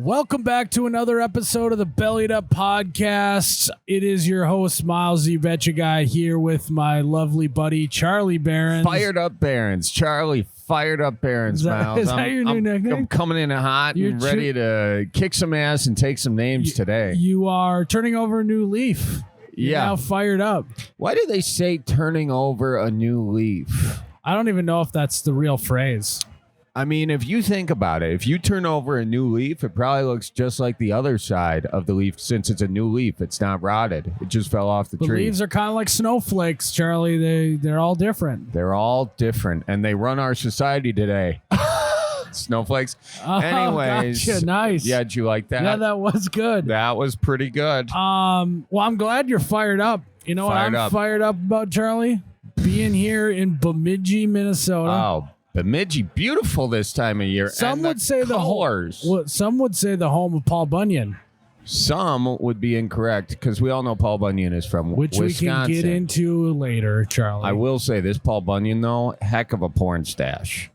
Welcome back to another episode of the Bellied Up podcast. It is your host, Miles, the Betcha Guy, here with my lovely buddy, Charlie Berens. Fired up Berens. Charlie, fired up Berens, Miles. Is that your new nickname? I'm coming in hot and ready to kick some ass and take some names today. You are turning over a new leaf. You're now fired up. Why do they say turning over a new leaf? I don't even know if that's the real phrase. I mean, if you think about it, if you turn over a new leaf, it probably looks just like the other side of the leaf since it's a new leaf. It's not rotted. It just fell off the tree. The leaves are kind of like snowflakes, Charlie. They're all different. They're all different, and they run our society today. Snowflakes. Oh, anyways. Gotcha. Nice. Yeah, did you like that? Yeah, that was good. That was pretty good. Well, I'm glad you're fired up. You know what I'm fired up about, Charlie? Being here in Bemidji, Minnesota. Oh, Bemidji, beautiful this time of year. Some would say the home of Paul Bunyan. Some would be incorrect because we all know Paul Bunyan is from Wisconsin. We can get into later, Charlie. I will say this Paul Bunyan, though, heck of a porn stash.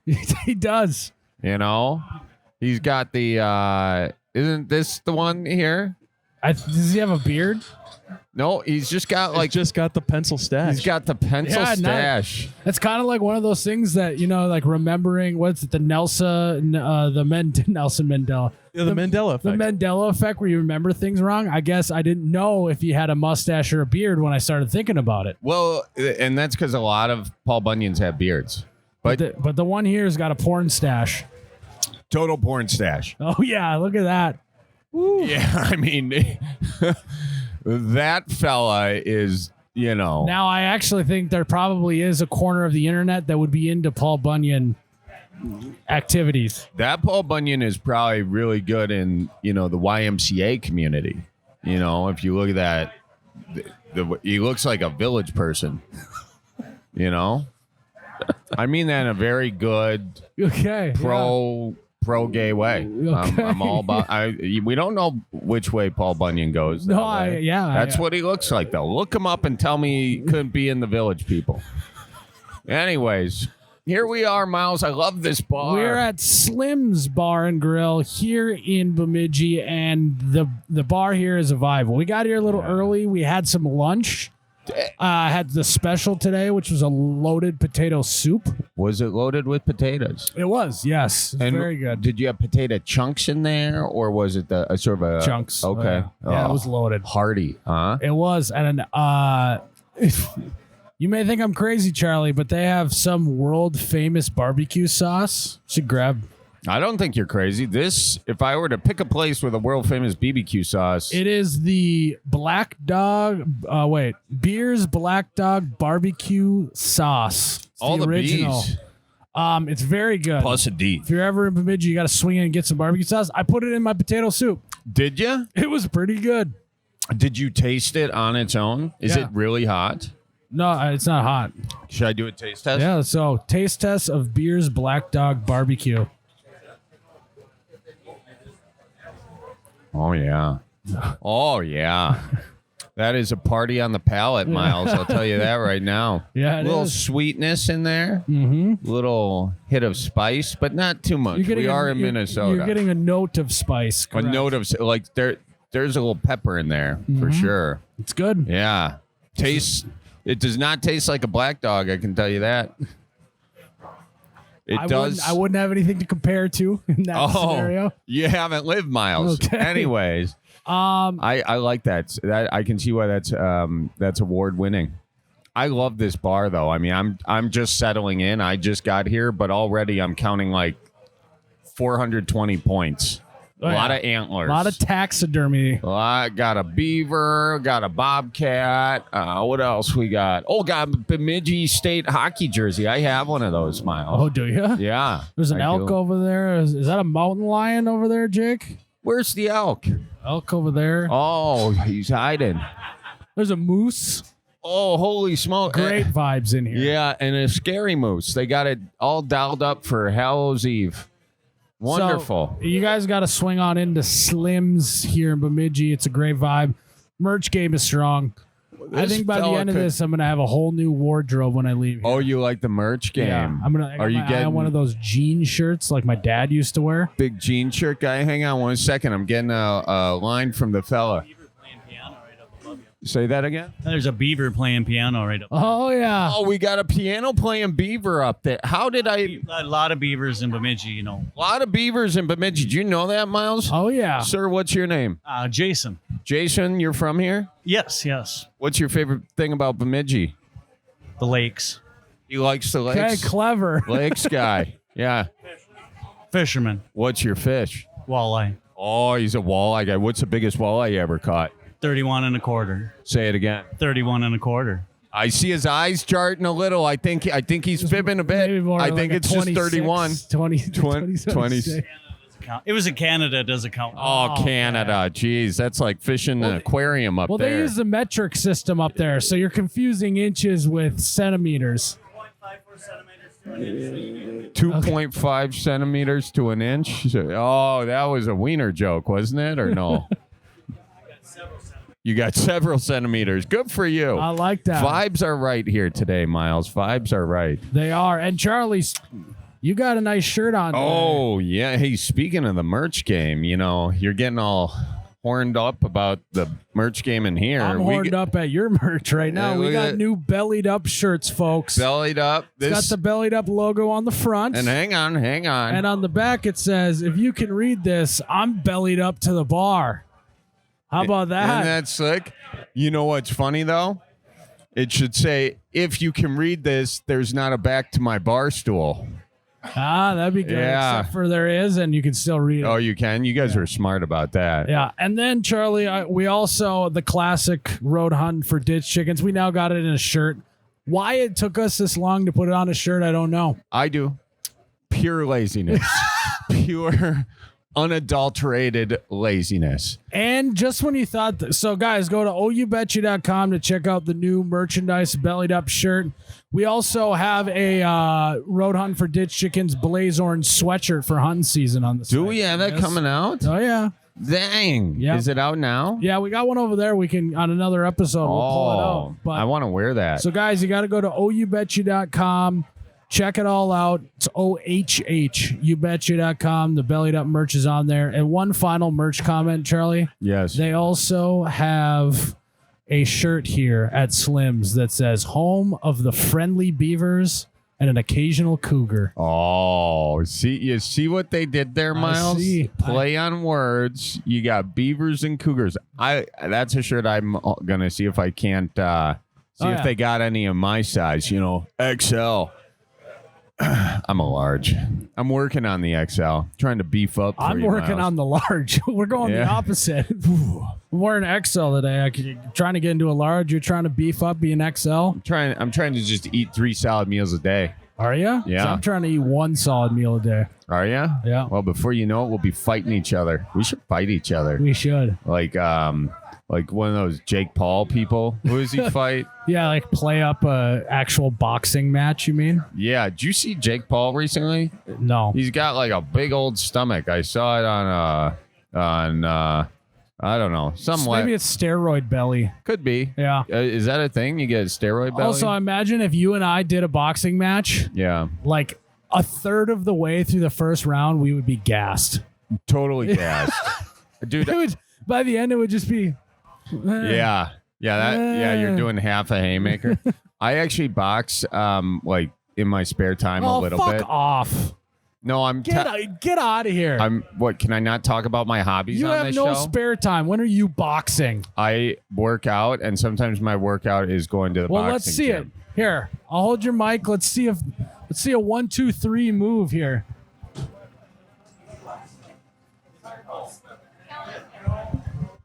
He does. You know, he's got the. Isn't this the one here? Does he have a beard? No, he's just got the pencil stash. He's got the pencil stash. It's kind of like one of those things that, you know, like remembering the Nelson Mandela. Yeah, the Mandela effect. The Mandela effect where you remember things wrong. I guess I didn't know if he had a mustache or a beard when I started thinking about it. Well, and that's because a lot of Paul Bunyans have beards. But the one here has got a porn stash. Total porn stash. Oh, yeah. Look at that. Woo. Yeah, I mean, that fella is, you know. Now, I actually think there probably is a corner of the internet that would be into Paul Bunyan activities. That Paul Bunyan is probably really good in, you know, the YMCA community. You know, if you look at that, he looks like a village person, you know. I mean that in a very good pro-gay way. Okay. I'm all about. We don't know which way Paul Bunyan goes. That's what he looks like, though. Look him up and tell me he couldn't be in the Village People. Anyways, here we are, Miles. I love this bar. We're at Slim's Bar and Grill here in Bemidji, and the bar here is a vibe. We got here a little early. We had some lunch. I had the special today, which was a loaded potato soup. Was it loaded with potatoes? It was, yes. And very good. Did you have potato chunks in there, or was it a sort of a... Chunks. Okay. Yeah, it was loaded. Hearty, huh? It was. And you may think I'm crazy, Charlie, but they have some world-famous barbecue sauce. Should grab... I don't think you're crazy. If I were to pick a place with a world famous BBQ sauce, it is the Beer's Black Dog barbecue sauce. It's all the original. B's. It's very good. Plus a D. If you're ever in Bemidji, you got to swing in and get some barbecue sauce. I put it in my potato soup. Did you? It was pretty good. Did you taste it on its own? Is it really hot? No, it's not hot. Should I do a taste test? Yeah. So taste test of Beer's Black Dog barbecue. Oh, yeah. Oh, yeah. That is a party on the palate, Miles. I'll tell you that right now. Yeah, a little sweetness in there. Mm-hmm. Little hit of spice, but not too much. We are in Minnesota. You're getting a note of spice. Correct. A note of, like, there's a little pepper in there, for sure. It's good. Yeah. It does not taste like a black dog, I can tell you that. I wouldn't have anything to compare to in that scenario. You haven't lived, Miles. Okay. Anyways, I like that. I can see why that's award winning. I love this bar though. I mean, I'm just settling in. I just got here, but already I'm counting like 420 points. A lot of antlers. A lot of taxidermy. I got a beaver, got a bobcat. What else we got? Oh, got a Bemidji State hockey jersey. I have one of those, Miles. Oh, do you? Yeah. There's an elk over there. Is that a mountain lion over there, Jake? Where's the elk? Elk over there. Oh, he's hiding. There's a moose. Oh, holy smoke. Great vibes in here. Yeah, and a scary moose. They got it all dialed up for Hallows Eve. Wonderful. So you guys got to swing on into Slim's here in Bemidji. It's a great vibe. Merch game is strong. I think by the fella end of could- this, I'm gonna have a whole new wardrobe when I leave. Here. Oh, you like the merch game? Yeah, I'm gonna. Are you getting one of those jean shirts like my dad used to wear? big jean shirt guy? Hang on 1 second. I'm getting a line from the fella. Say that again. There's a beaver playing piano right up. Oh yeah. Oh, we got a piano playing beaver up there. How did I? A lot of beavers in Bemidji, you know. A lot of beavers in Bemidji. Did you know that, Miles? Oh yeah. Sir, what's your name? Jason. Jason, you're from here? Yes. What's your favorite thing about Bemidji? The lakes. He likes the Okay, lakes. clever. Lakes guy. Yeah. Fisherman. What's your fish? Walleye. Oh, he's a walleye guy. What's the biggest walleye you ever caught? 31 and a quarter. Say it again. 31 and a quarter. I see his eyes jarting a little. I think he's fibbing a bit. Maybe more I like think a it's just 31. 20, 20. It was in Canada. Does it count? Oh, Canada. Jeez, that's like fishing an aquarium up Well, there. they use the metric system up there, so you're confusing inches with centimeters. 2.5 centimeters to an inch. Oh, that was a wiener joke, wasn't it? Or no? You got several centimeters. Good for you. I like that. Vibes are right here today, Miles. Vibes are right. They are. And Charlie's, you got a nice shirt on. today. Oh, yeah. Hey, speaking of the merch game, you're getting all horned up about the merch game in here. I'm horned up at your merch right now. Yeah, We look got at- new bellied up shirts, folks. Bellied up. It's got the bellied up logo on the front. And hang on. And on the back, it says, if you can read this, I'm bellied up to the bar. How about that? Isn't that slick? You know what's funny, though? It should say, if you can read this, there's not a back to my bar stool. That'd be good. Yeah. Except for there is, and you can still read it. Oh, you can? You guys are smart about that. Yeah. And then, Charlie, we also, the classic road hunt for ditch chickens, we now got it in a shirt. Why it took us this long to put it on a shirt, I don't know. I do. Pure laziness. Pure, unadulterated laziness. And just when you thought, so guys, go to oubetcha.com to check out the new merchandise bellied up shirt. We also have a Road Hunt for Ditch Chickens Blaze Orange sweatshirt for hunting season on the site. Do we have that Yes. coming out? Oh, yeah. Dang. Yep. Is it out now? Yeah, we got one over there. We can, on another episode, we'll pull it out. But I want to wear that. so, guys, you got to go to oubetcha.com. Check it all out. It's OHH, youbetcha.com. The bellied up merch is on there. And one final merch comment, Charlie. Yes. They also have a shirt here at Slim's that says home of the friendly beavers and an occasional cougar. Oh, you see what they did there, Miles? see. Play on words. You got beavers and cougars. That's a shirt I'm gonna see if I can't see if they got any of my size. XL. I'm a large. I'm working on the XL. Trying to beef up. I'm working on the large. We're going the opposite. I'm wearing XL today. I'm trying to get into a large. You're trying to beef up, be an XL. I'm trying to just eat 3 solid meals a day. Are you? Yeah. So I'm trying to eat 1 solid meal a day. Are you? Yeah. Well, before you know it, we'll be fighting each other. We should fight each other. We should. Like one of those Jake Paul people. Who does he fight? Yeah, like play up a actual boxing match, you mean? Yeah. Did you see Jake Paul recently? No. He's got like a big old stomach. I saw it on I don't know. Maybe it's steroid belly. Could be. Yeah. Is that a thing? You get a steroid belly? Also, imagine if you and I did a boxing match, yeah. like a third of the way through the first round, we would be gassed. Totally gassed. Dude. By the end, it would just be. Yeah. You're doing half a haymaker. I actually box like in my spare time a little fuck bit. off. No, I'm Get out of here. Can I not talk about my hobbies You on have this no show? spare time. When are you boxing? I work out, and sometimes my workout is going to the Well, boxing let's see gym. it. Here, I'll hold your mic. Let's see a 1, 2, 3 move here.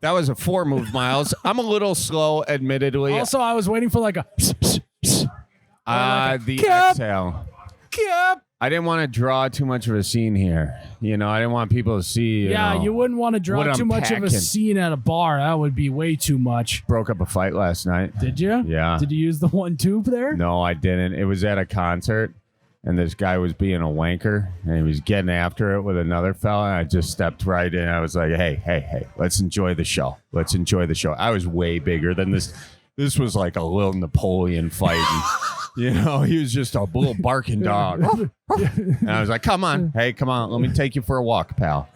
That was a 4 move, Miles. I'm a little slow, admittedly. Also, I was waiting for like a. The Cap. exhale. Cap. I didn't want to draw too much of a scene here. I didn't want people to see. You wouldn't want to what draw I'm too much of a packing. scene at a bar. That would be way too much. Broke up a fight last night. Did you? Yeah. Did you use the 1 2 there? No, I didn't. It was at a concert, and this guy was being a wanker, and he was getting after it with another fella, and I just stepped right in. I was like, hey, let's enjoy the show. Let's enjoy the show. I was way bigger than this. This was like a little Napoleon fight. You know, he was just a little barking dog. And I was like, come on. Hey, come on. Let me take you for a walk, pal.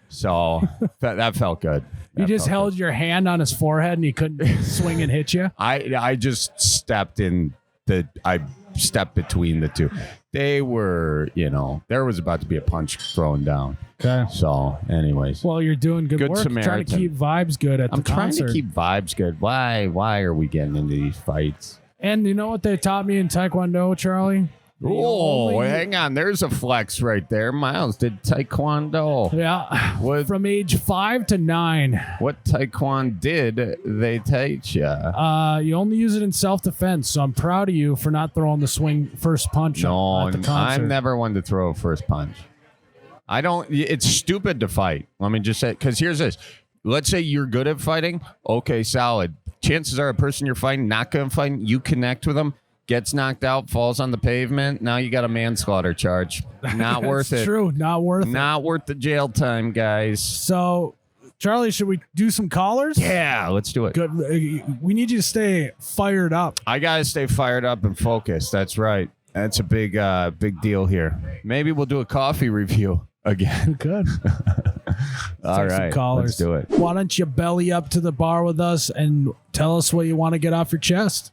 So that felt good. You just held your hand on his forehead and he couldn't swing and hit you? I just stepped between the two. They were, there was about to be a punch thrown down. Okay. So, anyways. Well, you're doing good work. Samaritan. Trying to keep vibes good at the concert. I'm trying to keep vibes good. Why are we getting into these fights? And you know what they taught me in Taekwondo, Charlie? Oh, hang on. There's a flex right there. Miles did Taekwondo. Yeah. What, from age 5 to 9. What Taekwondo did they teach you? You only use it in self-defense, so I'm proud of you for not throwing the first punch at the concert. I'm never one to throw a first punch. It's stupid to fight. Let me just say, because here's this. Let's say you're good at fighting. Okay, solid. Chances are a person you're fighting, not good at fighting, you connect with them, gets knocked out, falls on the pavement. Now you got a manslaughter charge. Not worth it. True. Not worth it. Not worth the jail time, guys. So, Charlie, should we do some callers? Yeah, let's do it. Good. We need you to stay fired up. I got to stay fired up and focused. That's right. That's a big deal here. Maybe we'll do a coffee review again. Good. All right, let's do it. Why don't you belly up to the bar with us and tell us what you want to get off your chest?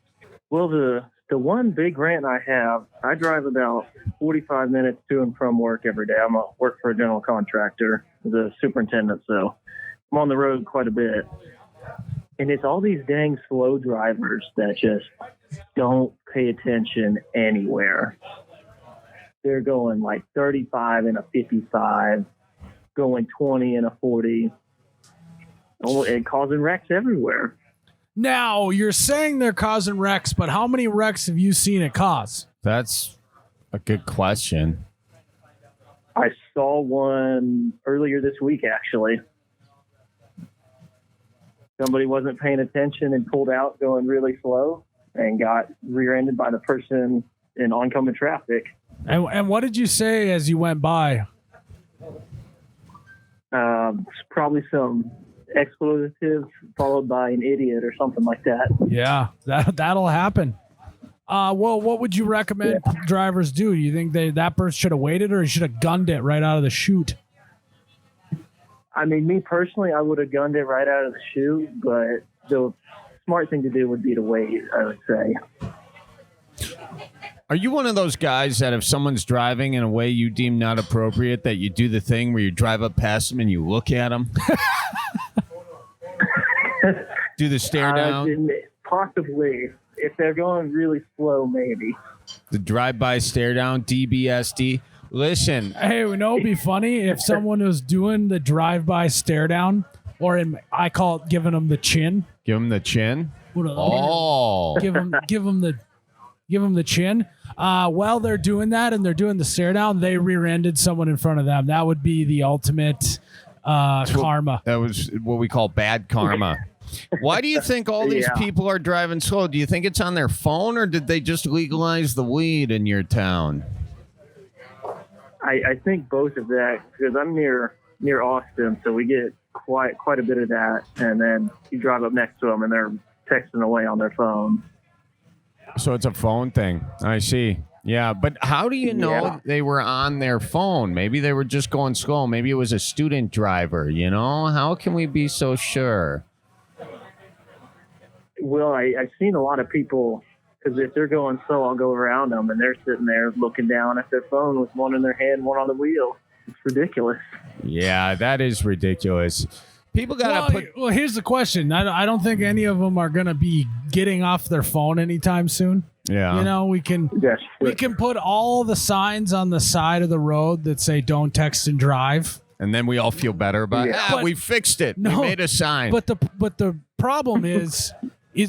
Well, the one big rant I have, I drive about 45 minutes to and from work every day. I work for a general contractor as a superintendent, so I'm on the road quite a bit. And it's all these dang slow drivers that just don't pay attention anywhere. They're going like 35 and a 55, going 20 and a 40, and causing wrecks everywhere. Now, you're saying they're causing wrecks, but how many wrecks have you seen it cause? That's a good question. I saw one earlier this week, actually. Somebody wasn't paying attention and pulled out going really slow and got rear-ended by the person in oncoming traffic. And what did you say as you went by? Probably some expletives followed by an idiot or something like that. Yeah, that'll happen. Well, what would you recommend drivers do? You think that person should have waited, or should have gunned it right out of the chute? I mean, me personally, I would have gunned it right out of the chute, but the smart thing to do would be to wait, I would say. Are you one of those guys that if someone's driving in a way you deem not appropriate, that you do the thing where you drive up past them and you look at them? Do the stare down? Possibly. If they're going really slow, maybe. The drive-by stare down, DBSD. Listen. Hey, you know, it'd be funny if someone was doing the drive-by stare down, or I call it giving them the chin. Give them the chin? Oh. Give them the chin. While they're doing that and they're doing the stare down, they rear-ended someone in front of them. That would be the ultimate karma. That was what we call bad karma. Why do you think all these people are driving slow? Do you think it's on their phone, or did they just legalize the weed in your town? I think both of that, because I'm near Austin, so we get quite a bit of that. And then you drive up next to them, and they're texting away on their phone. So it's a phone thing. I see. Yeah, but how do you know they were on their phone? Maybe they were just going slow. Maybe it was a student driver, you know? How can we be so sure? Well, I've seen a lot of people, because if they're going slow, I'll go around them, and they're sitting there looking down at their phone with one in their hand, one on the wheel. It's ridiculous. Yeah, that is ridiculous. People got to Well, here's the question. I don't think any of them are going to be getting off their phone anytime soon. Yeah. You know, we can put all the signs on the side of the road that say don't text and drive. And then we all feel better about it. We fixed it. We made a sign. But the problem is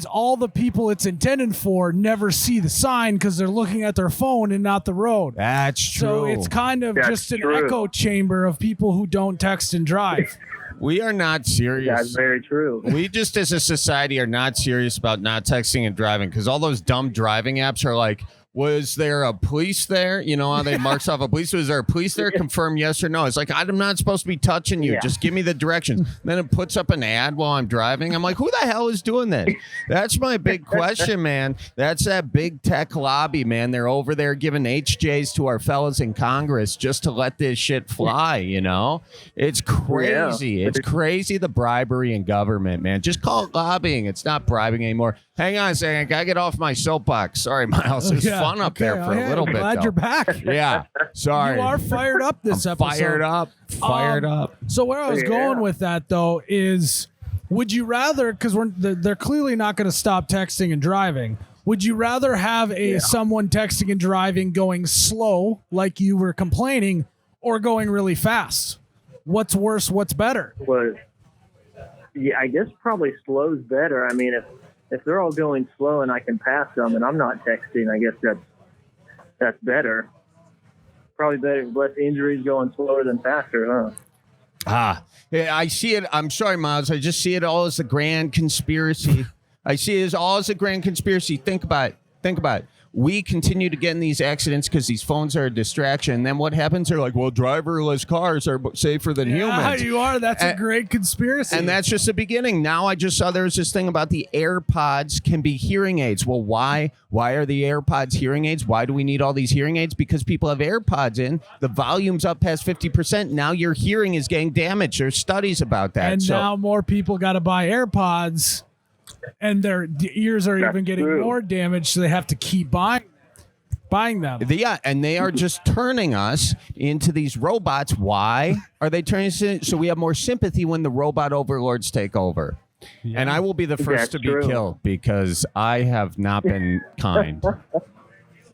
all the people it's intended for never see the sign because they're looking at their phone and not the road. That's true. So it's kind of just an echo chamber of people who don't text and drive. We are not serious. That's very true. We just as a society are not serious about not texting and driving, because all those dumb driving apps are like, Was there a police there? You know how they marks off a police? Was there a police there? Confirm yes or no. It's like, I'm not supposed to be touching you. Yeah. Just give me the directions. Then it puts up an ad while I'm driving. I'm like, who the hell is doing that? That's my big question, man. That's that big tech lobby, man. They're over there giving HJs to our fellas in Congress just to let this shit fly, you know? It's crazy. Yeah. It's crazy, the bribery in government, man. Just call it lobbying. It's not bribing anymore. Hang on a second. I gotta get off my soapbox. Sorry, Miles. It was fun up there for a little bit. Glad though. you're back. Yeah. Sorry. You are fired up this I'm episode. Fired up. So where I was going with that though is, would you rather? Because they're clearly not going to stop texting and driving. Would you rather have someone texting and driving going slow, like you were complaining, or going really fast? What's worse? What's better? But yeah, I guess probably slow's better. I mean, if they're all going slow and I can pass them and I'm not texting, I guess that's better. Probably better, less injuries going slower than faster, huh? Yeah, I see it. I'm sorry, Miles. I just see it all as a grand conspiracy. I see it all as a grand conspiracy. Think about it. We continue to get in these accidents because these phones are a distraction. And then what happens? They're like, well, driverless cars are safer than humans. You are. That's a great conspiracy. And that's just the beginning. Now I just saw there was this thing about the AirPods can be hearing aids. Well, why? Why are the AirPods hearing aids? Why do we need all these hearing aids? Because people have AirPods in. The volume's up past 50%. Now your hearing is getting damaged. There's studies about that. And now more people got to buy AirPods. And their ears are even getting more damaged, so they have to keep buying them. Yeah, and they are just turning us into these robots. Why are they turning us into, so we have more sympathy when the robot overlords take over? Yeah. And I will be the first to be killed because I have not been kind.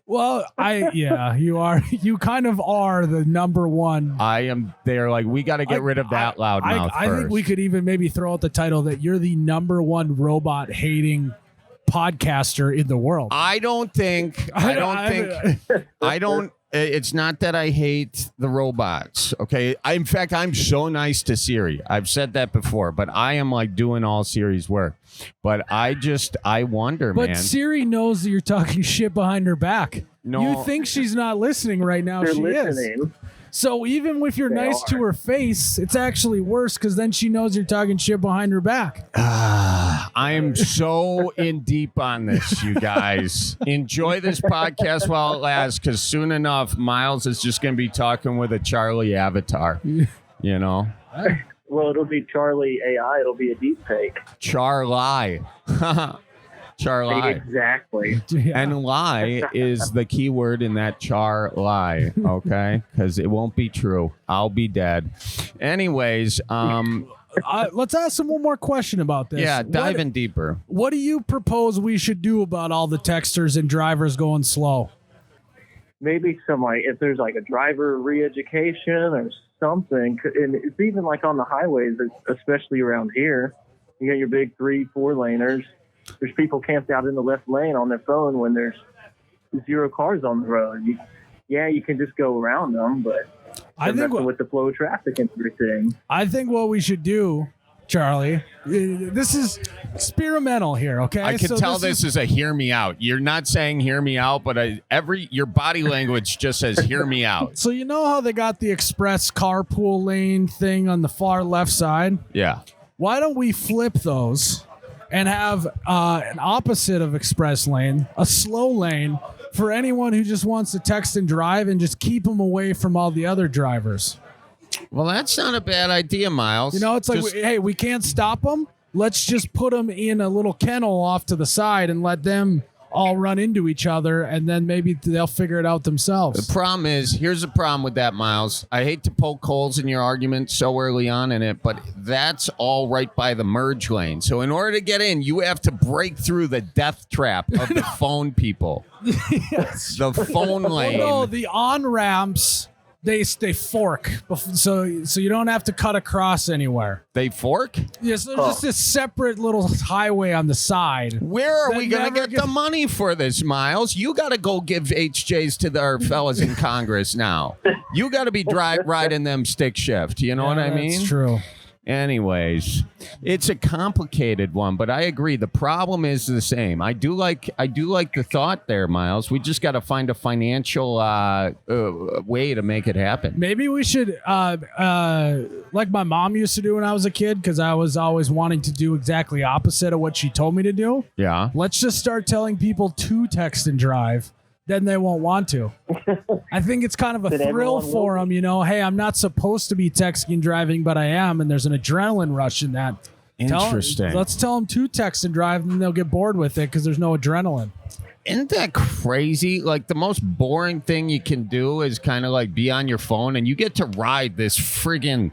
Well, you are. You kind of are the number one. I am. They're like, we got to get rid of that loudmouth. I think we could even maybe throw out the title that you're the number one robot hating podcaster in the world. I don't. It's not that I hate the robots. Okay. In fact, I'm so nice to Siri. I've said that before, but I am like doing all Siri's work. But I wonder, man. But Siri knows that you're talking shit behind her back. No. You think she's not listening right now. She listening. Is. So even if you're nice to her face, it's actually worse because then she knows you're talking shit behind her back. I am so in deep on this, you guys. Enjoy this podcast while it lasts, because soon enough, Miles is just going to be talking with a Charlie avatar, you know? Well, it'll be Charlie AI. It'll be a deep fake. Charlie. Charlie. Exactly. Yeah. And lie is the key word in that char lie, okay? Because it won't be true. I'll be dead. Anyways, let's ask him one more question about this. Yeah, dive in deeper. What do you propose we should do about all the texters and drivers going slow? Maybe some, like, if there's like a driver re-education or something, and it's even like on the highways, especially around here, you got your big 3-4 laners. There's people camped out in the left lane on their phone when there's 0 cars on the road. You can just go around them, but I think with the flow of traffic and everything. I think what we should do, Charlie, this is experimental here, okay? I can tell this is a hear me out. You're not saying hear me out, but your body language just says hear me out. So you know how they got the express carpool lane thing on the far left side? Yeah. Why don't we flip those and have an opposite of express lane, a slow lane for anyone who just wants to text and drive, and just keep them away from all the other drivers? Well, that's not a bad idea, Miles. You know, it's like, hey, we can't stop them. Let's just put them in a little kennel off to the side and let them all run into each other, and then maybe they'll figure it out themselves. The problem is, here's the problem with that, Miles. I hate to poke holes in your argument so early on in it, but that's all right by the merge lane. So in order to get in, you have to break through the death trap of the phone people. Yes. The phone lane. Well, no, the on-ramps, they fork, so you don't have to cut across anywhere. They fork? Yeah, so there's just this separate little highway on the side. Where are we going to get the money for this, Miles? You got to go give HJs to our fellas in Congress now. You got to be riding them stick shift. You know what I mean? That's true. Anyways, it's a complicated one, but I agree. The problem is the same. I do like the thought there, Miles. We just got to find a financial way to make it happen. Maybe we should, like my mom used to do when I was a kid, because I was always wanting to do exactly opposite of what she told me to do. Yeah. Let's just start telling people to text and drive. Then they won't want to. I think it's kind of a thrill for them, Hey, I'm not supposed to be texting and driving, but I am, and there's an adrenaline rush in that. Interesting. Let's tell them to text and drive, and then they'll get bored with it because there's no adrenaline. Isn't that crazy? Like, the most boring thing you can do is kind of like be on your phone, and you get to ride this friggin'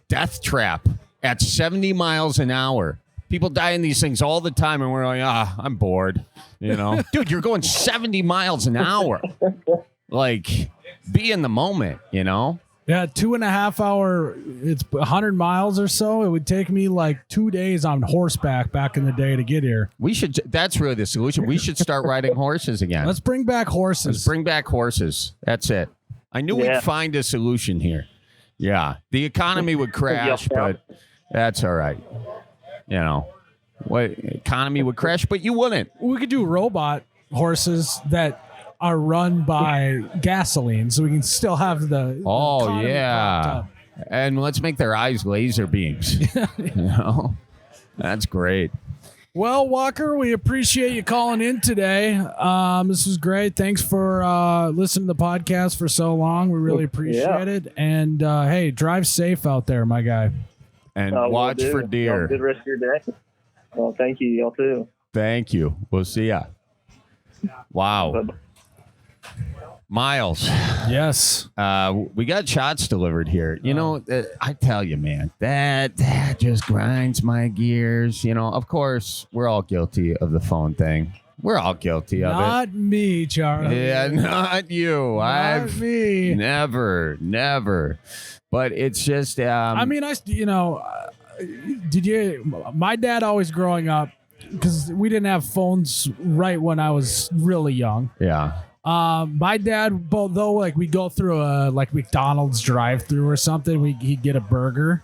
death trap at 70 miles an hour. People die in these things all the time, and we're like, I'm bored. Dude, you're going 70 miles an hour. Like, be in the moment, Yeah, 2.5 hour, it's 100 miles or so. It would take me like 2 days on horseback back in the day to get here. That's really the solution. We should start riding horses again. Let's bring back horses. That's it. I knew we'd find a solution here. Yeah. The economy would crash, but that's all right. What economy would crash, but you wouldn't. We could do robot horses that are run by gasoline, so we can still have the economy propped up. And let's make their eyes laser beams. That's great. Well, Walker, we appreciate you calling in today. This was great. Thanks for listening to the podcast for so long. We really appreciate it. And hey, drive safe out there, my guy. And watch for deer. Have a good rest of your day. Well, thank you. Y'all too. Thank you. We'll see ya. Wow. Bye-bye. Miles. Yes. We got shots delivered here. I tell you, man, that just grinds my gears. Of course, we're all guilty of the phone thing. We're all guilty of it. Not me, Charlie. Yeah, not you. Not me. Never. But it's just. My dad always growing up, because we didn't have phones right when I was really young. Yeah. My dad, though, like we go through a McDonald's drive-through or something, he'd get a burger.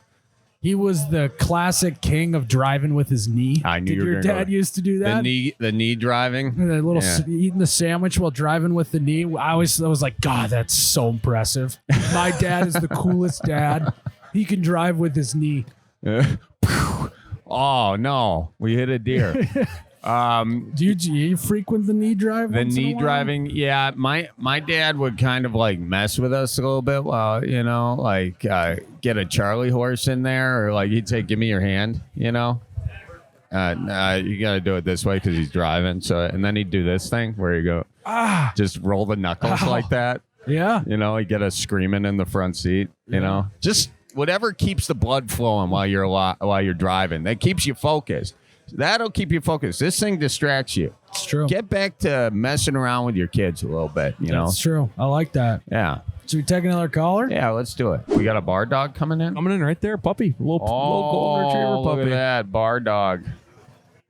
He was the classic king of driving with his knee. I knew Did your dad used to do that? The knee driving. The little eating the sandwich while driving with the knee. I was like, God, that's so impressive. My dad is the coolest dad. He can drive with his knee. Oh no, we hit a deer. Do you frequent the knee drive? The knee driving, yeah. My dad would kind of like mess with us a little bit. Well, get a Charlie horse in there, or like he'd say, "Give me your hand," You got to do it this way because he's driving. So, and then he'd do this thing where you go, just roll the knuckles like that. Yeah. He'd get us screaming in the front seat. Just whatever keeps the blood flowing while you're driving. That keeps you focused. That'll keep you focused. This thing distracts you. It's true. Get back to messing around with your kids a little bit, That's true. I like that. Yeah. Should we take another caller? Yeah, let's do it. We got a bar dog coming in? Coming in right there, puppy. Little golden retriever puppy. Look at that. Bar dog.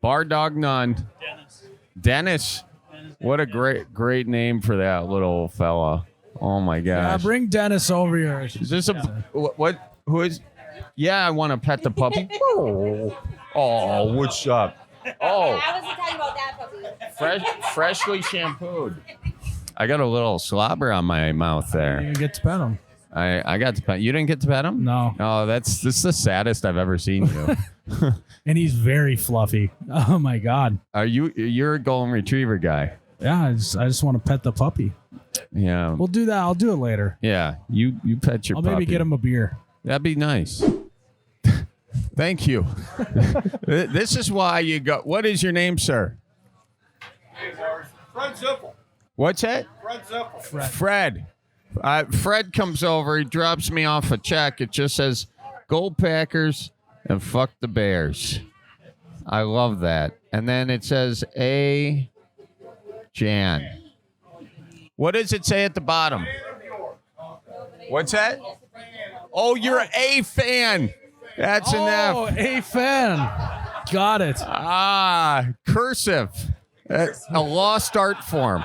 Bar dog none. Dennis. What a great name for that little fella. Oh, my gosh. Yeah, bring Dennis over here. Is this what? Who is? Yeah, I want to pet the puppy. Oh, what's up? Oh, I wasn't talking about that puppy. freshly shampooed. I got a little slobber on my mouth there. You get to pet him. I got to pet. You didn't get to pet him? No. Oh, this is the saddest I've ever seen you. And he's very fluffy. Oh my God. You're a golden retriever guy. Yeah, I just want to pet the puppy. Yeah. We'll do that. I'll do it later. Yeah. You pet your puppy. I'll maybe get him a beer. That'd be nice. Thank you. This is why you go. What is your name, sir? Fred Zippel. What's that? Fred Zippel. Fred. Fred comes over. He drops me off a check. It just says, "Go Packers and fuck the Bears." I love that. And then it says, "A Jan." What does it say at the bottom? What's that? Oh, you're a fan. That's an F. Oh, a fan. Got it. Cursive. A lost art form.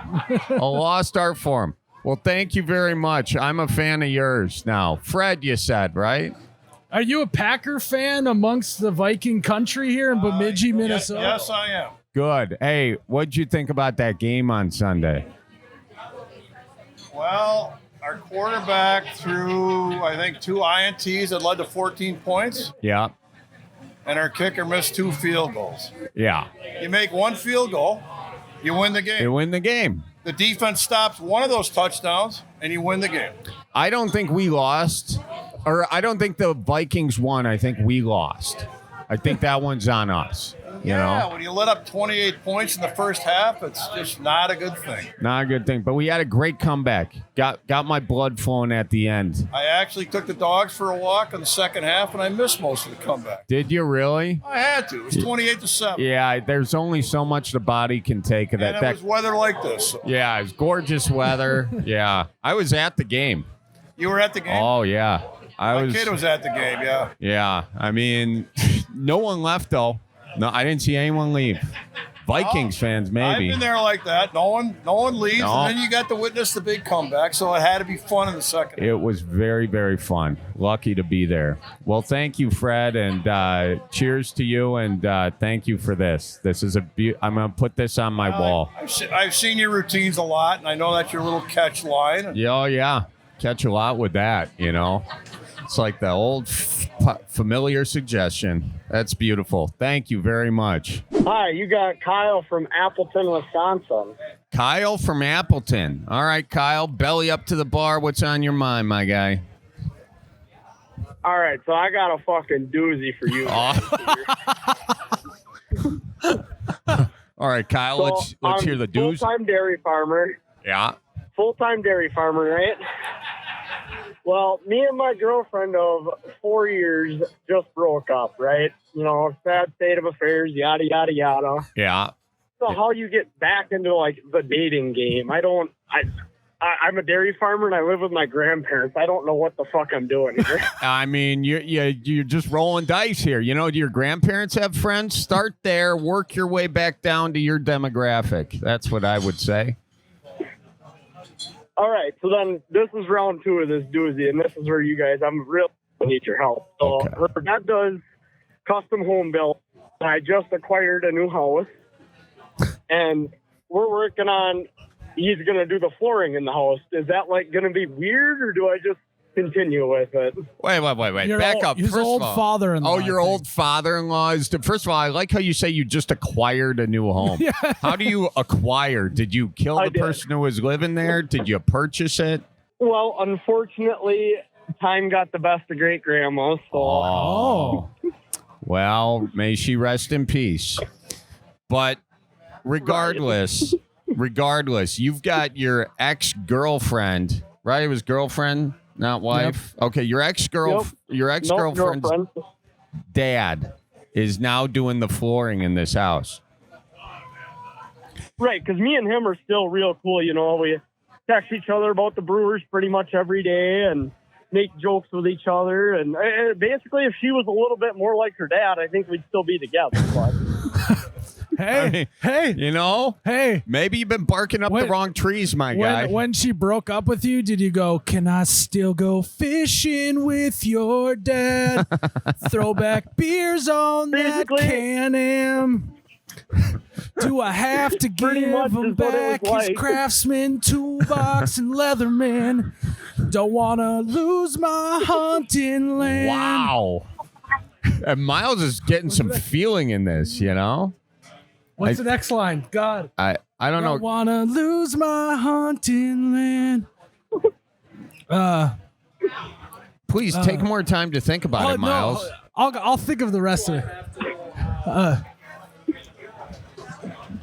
A lost art form. Well, thank you very much. I'm a fan of yours now. Fred, you said, right? Are you a Packer fan amongst the Viking country here in Bemidji, Minnesota? Yes, I am. Good. Hey, what'd you think about that game on Sunday? Well, our quarterback threw, I think, 2 INTs that led to 14 points, Yeah. and our kicker missed 2 field goals. Yeah. You make 1 field goal, you win the They game. win the game. The defense stops one of those touchdowns, and you win the game. I don't think we lost, or I don't think the Vikings won. I think we lost. I think that one's on us. You know, when you let up 28 points in the first half, it's just not a good thing. not a good thing. But we had a great comeback. Got my blood flowing at the end. I actually took the dogs for a walk in the second half, and I missed most of the comeback. Did you really? I had to. It was 28-7. Yeah. There's only so much the body can take of that. And it was weather like this. So. Yeah, it's gorgeous weather. Yeah, I was at the game. You were at the game? Oh yeah, My kid was at the game, yeah. Yeah, I mean, no one left though. No, I didn't see anyone leave. Vikings fans, maybe. I've been there like that. No one leaves, No. and then you got to witness the big comeback, so it had to be fun in the second. It was very, very fun. Lucky to be there. Well, thank you, Fred, and cheers to you, and thank you for this. This is I'm going to put this on my wall. I've seen your routines a lot, and I know that's your little catch line. Yeah, oh, yeah. Catch a lot with that, you know. It's like the old familiar suggestion. That's beautiful. Thank you very much. Hi, you got Kyle from Appleton, Wisconsin. Kyle from Appleton. All right, Kyle, belly up to the bar. What's on your mind, my guy? All right, so I got a fucking doozy for you. All right, Kyle, So, let's I'm hear the dues. Full-time dairy farmer. Yeah. Full-time dairy farmer, right? Well, me and my girlfriend of 4 years just broke up, right? You know, sad state of affairs, yada, yada, yada. Yeah. So how you get back into, like, the dating game? I'm a dairy farmer, and I live with my grandparents. I don't know what the fuck I'm doing here. I mean, you're just rolling dice here. You know, do your grandparents have friends? Start there, work your way back down to your demographic. That's what I would say. All right, so then this is round 2 of this doozy, and this is where you guys, I'm really need your help. So Okay. her dad does custom home build, and I just acquired a new house, and we're working on, he's going to do the flooring in the house. Is that, like, going to be weird, or do I just continue with it? Wait. Your Back old- up. his First old of all, father-in-law, Oh, your I think. old father-in-law is. First of all, I like how you say you just acquired a new home. Yeah. How do you acquire? Did you kill I the did. person who was living there? Did you purchase it? Well, unfortunately, time got the best of great grandma, so Oh. Well, may she rest in peace. But regardless, you've got your ex-girlfriend, right? It was girlfriend, not wife. Okay, your ex-girlfriend's girlfriend. dad is now doing the flooring in this house. Right, because me and him are still real cool. You know, we text each other about the Brewers pretty much every day and make jokes with each other. And basically, if she was a little bit more like her dad, I think we'd still be together. But Hey, You know? hey. Maybe you've been barking up When- the wrong trees, my guy. When she broke up with you, did you go, can I still go fishing with your dad? Throw back beers on that Basically- Can-Am. Do I have to Pretty give much him is what it back was his like. Craftsman toolbox and Leatherman? Don't want to lose my hunting land. Wow. And Miles is getting some feeling in this, you know? What's the next line? God. I don't know. Don't want to lose my hunting land. Please take more time to think about it, Miles. No, I'll think of the rest of it.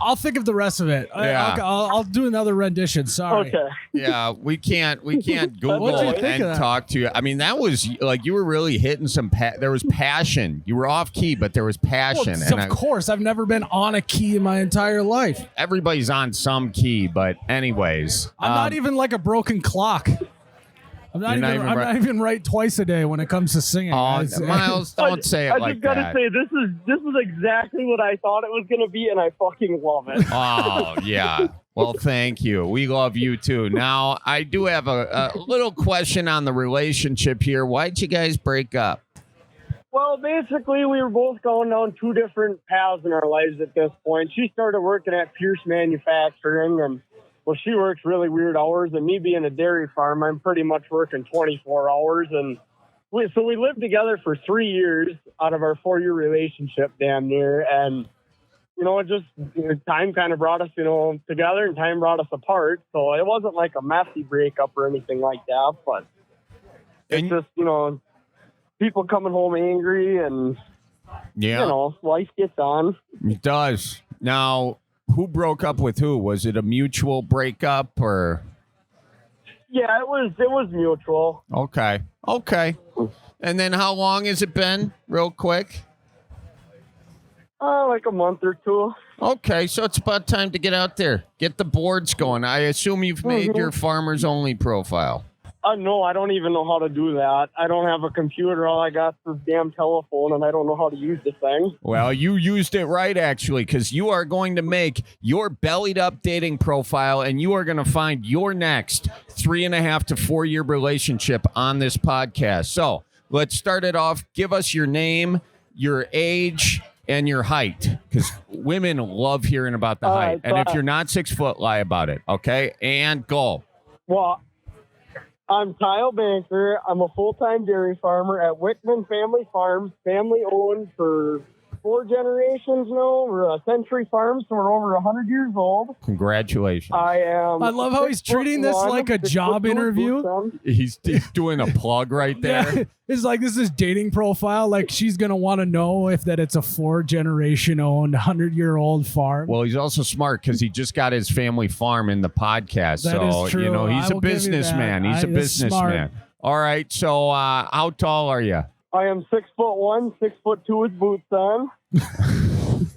I'll think of the rest of it. Yeah. I'll do another rendition. Sorry. okay. Yeah, we can't Google What'd you think and of that? talk to you. I mean, that was like you were really hitting some. There was passion. You were off key, but there was Well, passion. of course, I've never been on a key in my entire life. Everybody's on some key, but anyways, I'm not even like a broken clock. I'm not even right twice a day when it comes to singing. It's- Miles, don't say it I like just gotta that. say, this is exactly what I thought it was gonna be, and I fucking love it. Oh, yeah. Well, thank you. We love you too. Now, I do have a little question on the relationship here. Why'd you guys break up? Well, basically, we were both going down two different paths in our lives at this point. She started working at Pierce Manufacturing, and well, she works really weird hours. And me being a dairy farm, I'm pretty much working 24 hours. And so we lived together for 3 years out of our 4-year relationship, damn near. And time kind of brought us, together, and time brought us apart. So it wasn't like a messy breakup or anything like that, but it's just, people coming home angry and, life gets on. It does. Now, who broke up with who? Was it a mutual breakup or? Yeah, it was mutual. Okay. And then how long has it been, real quick? Like a month or two. Okay, so it's about time to get out there. Get the boards going. I assume you've made your Farmers Only profile. No, I don't even know how to do that. I don't have a computer. All I got is a damn telephone, and I don't know how to use the thing. Well, you used it right, actually, because you are going to make your Bellied Up dating profile, and you are going to find your next 3.5 to 4 year relationship on this podcast. So let's start it off. Give us your name, your age, and your height, because women love hearing about the height. And if you're not 6 foot, lie about it, okay? And go. Well, I'm Kyle Banker. I'm a full-time dairy farmer at Wickman Family Farms, family-owned for 4 generations now. We're a century farm, so we're over 100 years old. Congratulations. I love how he's treating this like a job interview. He's doing a plug right there. Yeah, it's like this is dating profile. Like she's going to want to know if that it's a 4-generation owned 100-year-old farm. Well, he's also smart because he just got his family farm in the podcast. That so, is true. He's a businessman. He's a businessman. All right. So how tall are you? I am 6'1", 6'2" with boots on.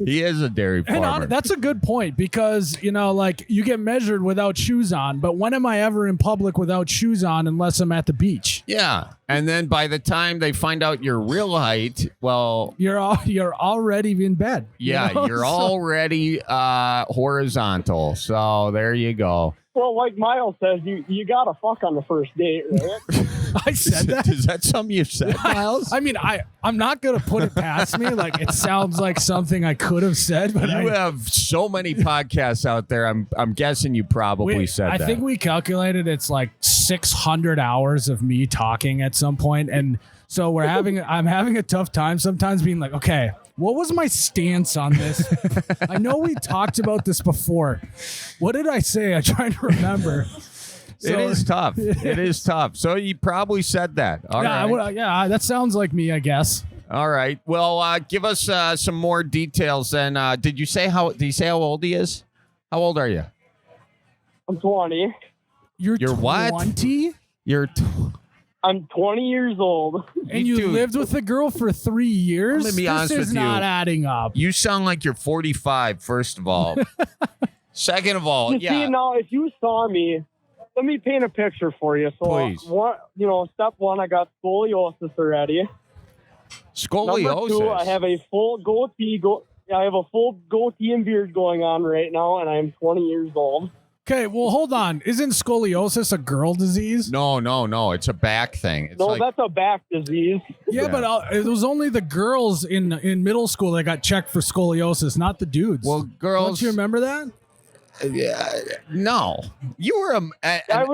He is a dairy farmer. And that's a good point because, you get measured without shoes on. But when am I ever in public without shoes on unless I'm at the beach? Yeah. And then by the time they find out your real height, well, you're already in bed. Yeah, you're already horizontal. So there you go. Well, like Miles says, you got to fuck on the first date, right? I said that. Is that something you said, Miles? I mean, I'm not going to put it past me. Like, it sounds like something I could have said. But you have so many podcasts out there. I'm guessing you probably said that. I think we calculated it's like 600 hours of me talking at some point. And so I'm having a tough time sometimes being like, okay, what was my stance on this? I know we talked about this before. What did I say? I'm trying to remember. It is tough. It is tough. So you probably said that. All right. Yeah, that sounds like me, I guess. All right. Well, give us some more details. And did you say how old he is? How old are you? I'm 20. You're 20? What? I'm 20 years old. And you lived with a girl for 3 years? Let me be honest with you. This is not adding up. You sound like you're 45, first of all. Second of all, See, now, if you saw me, let me paint a picture for you. So, please. Step one, I got scoliosis already. Scoliosis? Number 2, I have a full goatee. I have a full goatee and beard going on right now, and I'm 20 years old. Okay, well, hold on. Isn't scoliosis a girl disease? No. It's a back thing. That's a back disease. Yeah, but it was only the girls in middle school that got checked for scoliosis, not the dudes. Well, girls. Don't you remember that? No. You were an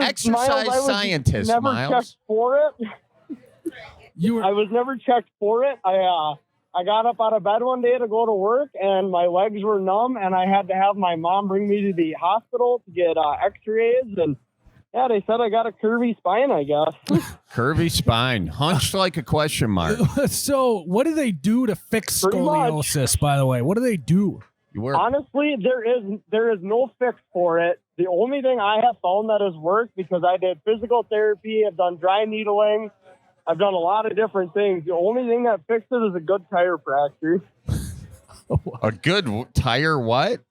exercise scientist, never Miles. Checked for it. I was never checked for it. I got up out of bed one day to go to work, and my legs were numb, and I had to have my mom bring me to the hospital to get x-rays, and yeah, they said I got a curvy spine, I guess. Curvy spine. Hunched like a question mark. So what do they do to fix scoliosis, by the way? What do they do? Honestly, there is no fix for it. The only thing I have found that has worked, because I did physical therapy, I've done dry needling, I've done a lot of different things. The only thing that fixed it is a good chiropractor. A good tire what?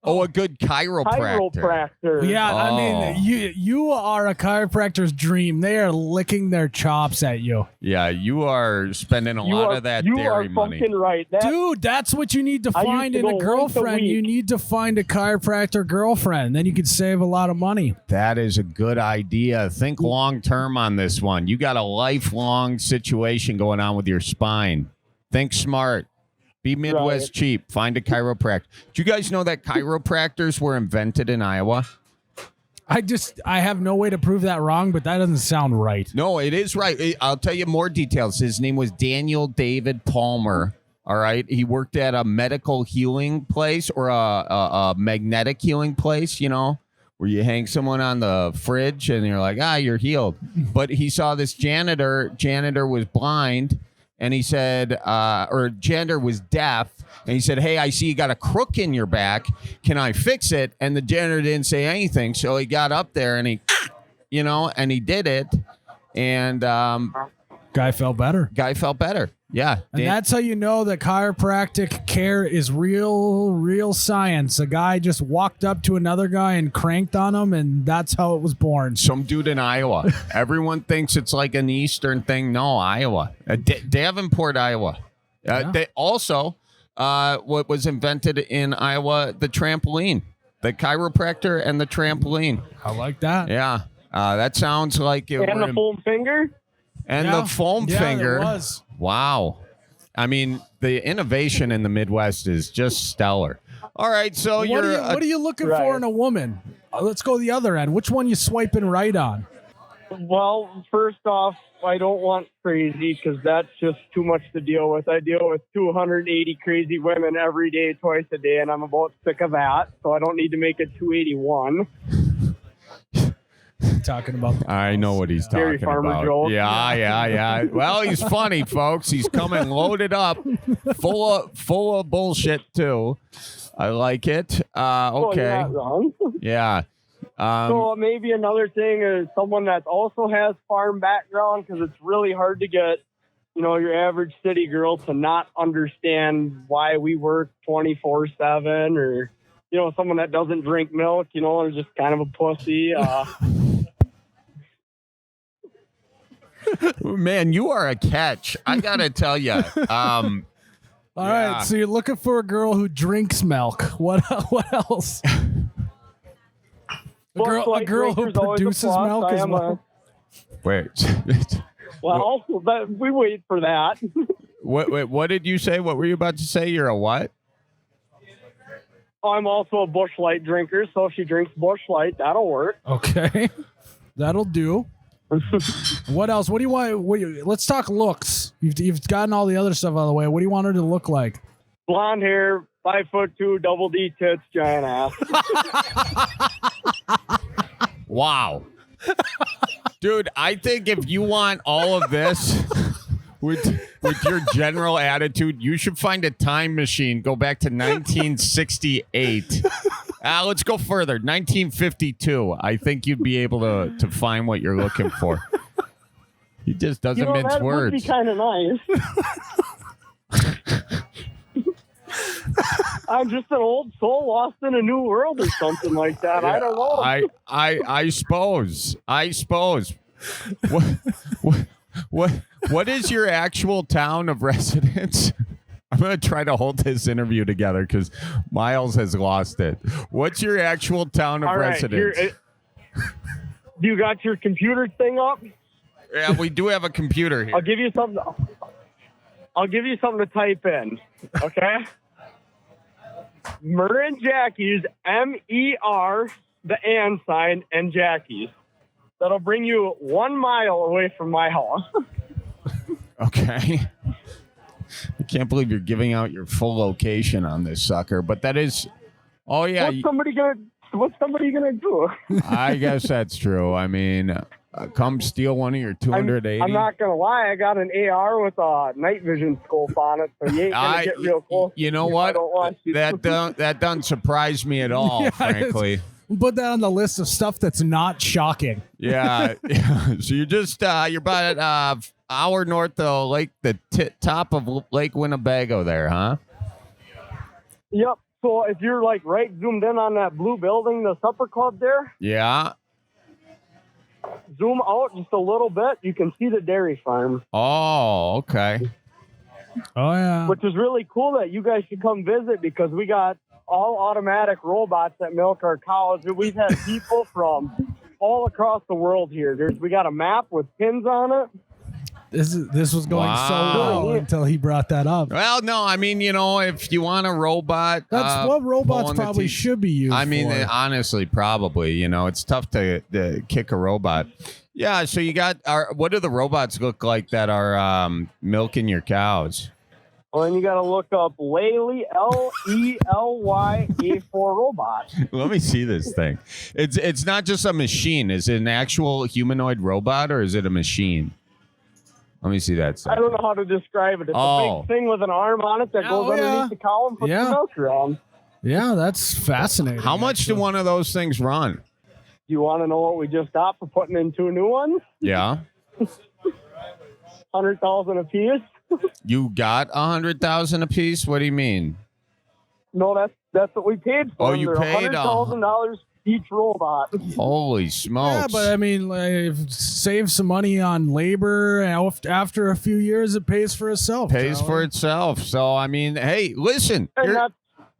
Oh, a good chiropractor. Yeah, I Oh. mean, you are a chiropractor's dream. They are licking their chops at you. Yeah, you are spending a lot of that you dairy are money. fucking right. Dude, that's what you need to I used find to in a go once a girlfriend. You week. need to find a chiropractor girlfriend. Then you could save a lot of money. That is a good idea. Think long term on this one. You got a lifelong situation going on with your spine. Think smart. Be Midwest cheap. Find a chiropractor. Do you guys know that chiropractors were invented in Iowa? I have no way to prove that wrong, but that doesn't sound right. No, it is right. I'll tell you more details. His name was Daniel David Palmer. All right. He worked at a medical healing place or a magnetic healing place, you know, where you hang someone on the fridge and you're like, you're healed. But he saw this janitor. Janitor was blind. And he said, or janitor was deaf. And he said, hey, I see you got a crook in your back. Can I fix it? And the janitor didn't say anything. So he got up there and he, and he did it. And Guy felt better. Yeah. And that's how you know that chiropractic care is real science. A guy just walked up to another guy and cranked on him, and that's how it was born. Some dude in Iowa. Everyone thinks it's like an Eastern thing. No, Iowa. Davenport, Iowa. They also, what was invented in Iowa, the trampoline. The chiropractor and the trampoline. I like that. Yeah. That sounds like it. And the foam finger? And the foam finger. There was. Wow. I mean, the innovation in the Midwest is just stellar. All right, so what are you looking for in a woman? Let's go the other end. Which one you swiping right on? Well, first off, I don't want crazy because that's just too much to deal with. I deal with 280 crazy women every day, twice a day, and I'm about sick of that. So I don't need to make it 281. Talking about I know what he's talking Farmer about. Joe. Yeah. Well, he's funny, folks. He's coming loaded up, full of bullshit too. I like it. Okay. Well, you're not wrong. Yeah. So maybe another thing is someone that also has farm background, because it's really hard to get, your average city girl to not understand why we work 24/7, or someone that doesn't drink milk, is just kind of a pussy. Man, you are a catch. I gotta tell you. All right, so you're looking for a girl who drinks milk. What else? A girl who produces milk as well. Wait. Well, we wait for that. What did you say? What were you about to say? You're a what? I'm also a Busch Light drinker, so if she drinks Busch Light, that'll work. Okay, that'll do. What else? What do you want? Let's talk looks. You've gotten all the other stuff out of the way. What do you want her to look like? Blonde hair, 5'2", double D tits, giant ass. Wow. Dude, I think if you want all of this with your general attitude, you should find a time machine. Go back to 1968. Let's go further. 1952. I think you'd be able to find what you're looking for. He just doesn't mince that words. would be kind of nice. I'm just an old soul lost in a new world or something like that. I don't know. I suppose. What is your actual town of residence? I'm going to try to hold this interview together because Miles has lost it. What's your actual town of residence? Do you got your computer thing up? Yeah, we do have a computer here. I'll give you something to type in. Okay? Merrin Jackie's, MER, the and sign, and Jackie's. That'll bring you 1 mile away from my house. Okay. I can't believe you're giving out your full location on this sucker, but that is. Oh yeah. What's somebody gonna do? I guess that's true. I mean, come steal one of your 280. I'm not gonna lie. I got an AR with a night vision scope on it, so you ain't gonna get real close. You know what? I don't want you. That doesn't surprise me at all, Yeah, frankly. Put that on the list of stuff that's not shocking. Yeah. So you're about an hour north of the top of Lake Winnebago there, huh? Yep. So if you're like right zoomed in on that blue building, the supper club there, Yeah. zoom out just a little bit, you can see the dairy farm. Oh, okay. Oh yeah. Which is really cool that you guys should come visit because we got all automatic robots that milk our cows. We've had people from all across the world here. We got a map with pins on it. This was going so Wow. well until he brought that up. Well, no, I mean, if you want a robot, That's what robots pulling the probably teeth- should be used I mean, for. honestly, probably. It's tough to kick a robot. Yeah. So you got what do the robots look like that are milking your cows? Well, then you got to look up Lely, Lely A4 robot. Let me see this thing. It's not just a machine. Is it an actual humanoid robot or is it a machine? Let me see that. I don't know how to describe it. It's a big thing with an arm on it that goes underneath the cow and puts the milk around. Yeah, that's fascinating. How much do one of those things run? Do you want to know what we just got for putting in 2 new ones? Yeah. 100,000 a piece. You got 100,000 a piece? What do you mean? No, that's what we paid for. Oh, you They're paid $100,000 each robot. Holy smokes. Yeah, but I mean, save some money on labor. And after a few years, it pays for itself. Pays for itself. So, I mean, hey, listen.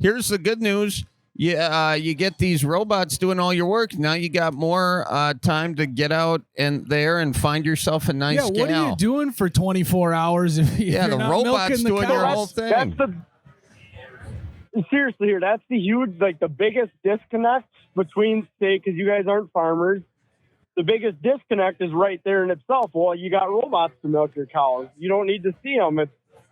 Here's the good news. You get these robots doing all your work. Now you got more time to get out and find yourself a nice gal. What are you doing for 24 hours? If you're the not robot's milking the doing your cows? whole thing. Seriously here, that's the huge, the biggest disconnect between, say, because you guys aren't farmers, the biggest disconnect is right there in itself. Well, you got robots to milk your cows. You don't need to see them.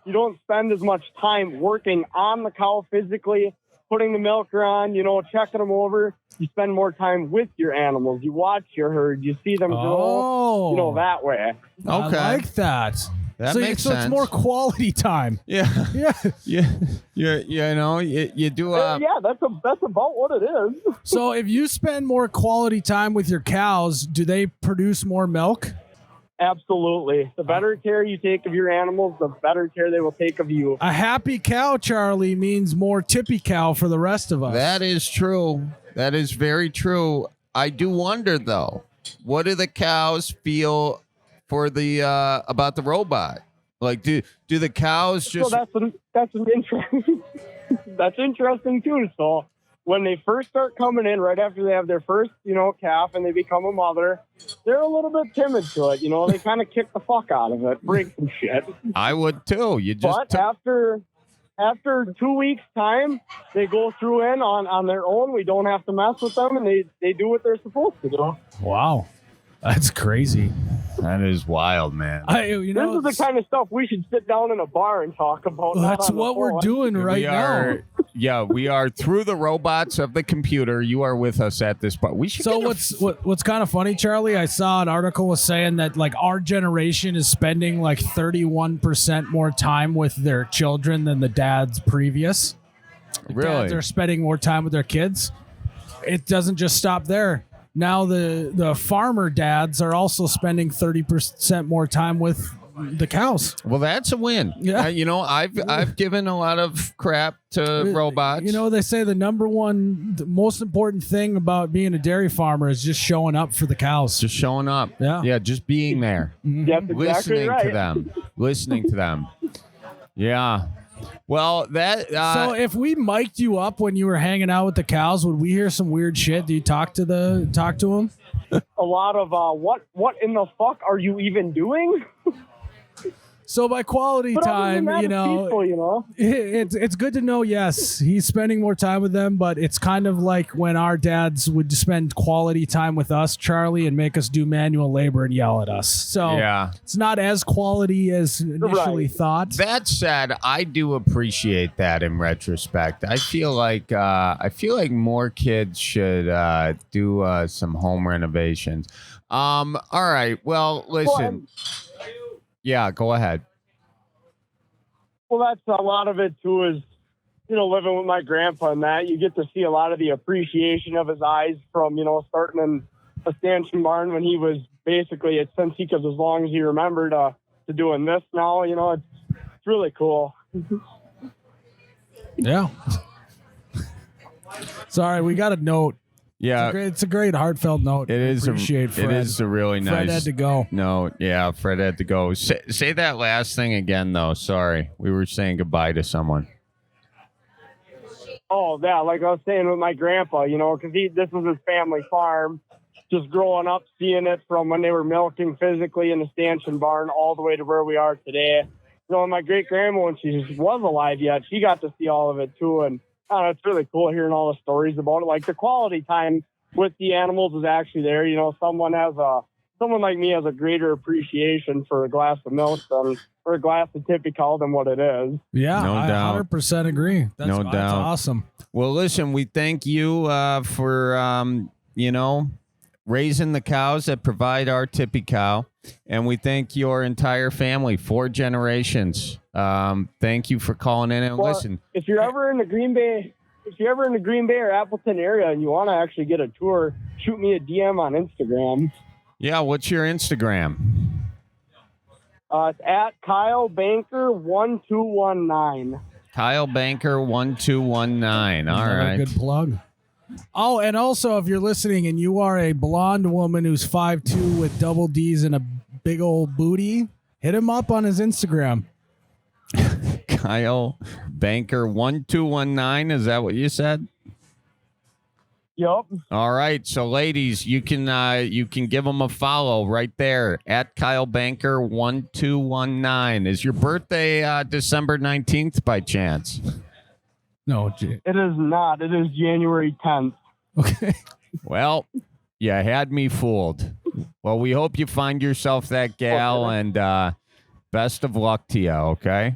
You don't spend as much time working on the cow physically, putting the milker on, checking them over. You spend more time with your animals. You watch your herd. You see them grow, that way. Okay. I like that. That makes so sense. it's more quality time. Yeah. Yeah. You do. Yeah, that's about what it is. So if you spend more quality time with your cows, do they produce more milk? Absolutely. The better care you take of your animals, the better care they will take of you. A happy cow, Charlie, means more tippy cow for the rest of us. That is true. That is very true. I do wonder though, what do the cows feel for the about the robot? Like, do the cows just? So that's an interesting. That's interesting too. So when they first start coming in, right after they have their first, calf and they become a mother, they're a little bit timid to it. They kind of kick the fuck out of it, break some shit. I would too. You just. But after 2 weeks time, they go through on their own. We don't have to mess with them, and they do what they're supposed to do. Wow. That's crazy. That is wild, man. This is the kind of stuff we should sit down in a bar and talk about. That's what we're doing right now. Yeah, we are through the robots of the computer. You are with us at this bar. We should. So what's kind of funny, Charlie? I saw an article was saying that our generation is spending 31% more time with their children than the dads previous. Really? Dads are spending more time with their kids. It doesn't just stop there. Now the farmer dads are also spending 30% more time with the cows. Well, that's a win. Yeah. I've given a lot of crap to robots. They say the most important thing about being a dairy farmer is just showing up for the cows. Just showing up. Yeah. Just being there. That's exactly Listening right. to them. Listening to them. Yeah. Well, that. So if we mic'd you up when you were hanging out with the cows, would we hear some weird shit? Do you talk to them? A lot of what in the fuck are you even doing? So by quality But time, other than that, it's peaceful, it's good to know. Yes, he's spending more time with them, but it's kind of like when our dads would spend quality time with us, Charlie, and make us do manual labor and yell at us. So Yeah. it's not as quality as initially thought. That said, I do appreciate that in retrospect. I feel like more kids should do some home renovations. All right. Well, listen. Yeah, go ahead. Well, that's a lot of it too. Is living with my grandpa and that you get to see a lot of the appreciation of his eyes from starting in a stanchion barn when he was basically since he could as long as he remembered to doing this now. It's really cool. Yeah. Sorry, we got a note. Yeah, It's a great heartfelt note. it is. Appreciate Fred. It is a really nice. Fred had to go. No, yeah, Fred had to go. Say that last thing again, though. Sorry, we were saying goodbye to someone. Oh, yeah, like I was saying with my grandpa, you know, because this was his family farm. Just growing up, seeing it from when they were milking physically in the stanchion barn all the way to where we are today. You know, my great-grandma, when she was alive yet, she got to see all of it, too. And it's really cool hearing all the stories about it. Like, the quality time with the animals is actually there. You know, someone like me has a greater appreciation for a glass of milk or a glass of tippy cow than what it is. Yeah, No I doubt. 100% agree. No That's doubt. awesome. Well, listen, we thank you for, raising the cows that provide our tippy cow. And we thank your entire family, 4 generations. Thank you for calling in and listen. If you're ever in the Green Bay or Appleton area and you want to actually get a tour, shoot me a DM on Instagram. Yeah, what's your Instagram? It's at Kyle Banker 1219. Kyle Banker 1219. All Another right. good plug. Oh, and also, if you're listening and you are a blonde woman who's 5'2" with double D's and a big old booty, hit him up on his Instagram. Kyle Banker 1219. Is that what you said? Yup. All right. So, ladies, you can give him a follow right there at Kyle Banker 1219. Is your birthday December 19th by chance? No, It is not. It is January 10th. okay. Well, you had me fooled. Well, we hope you find yourself that gal, and best of luck to you, okay?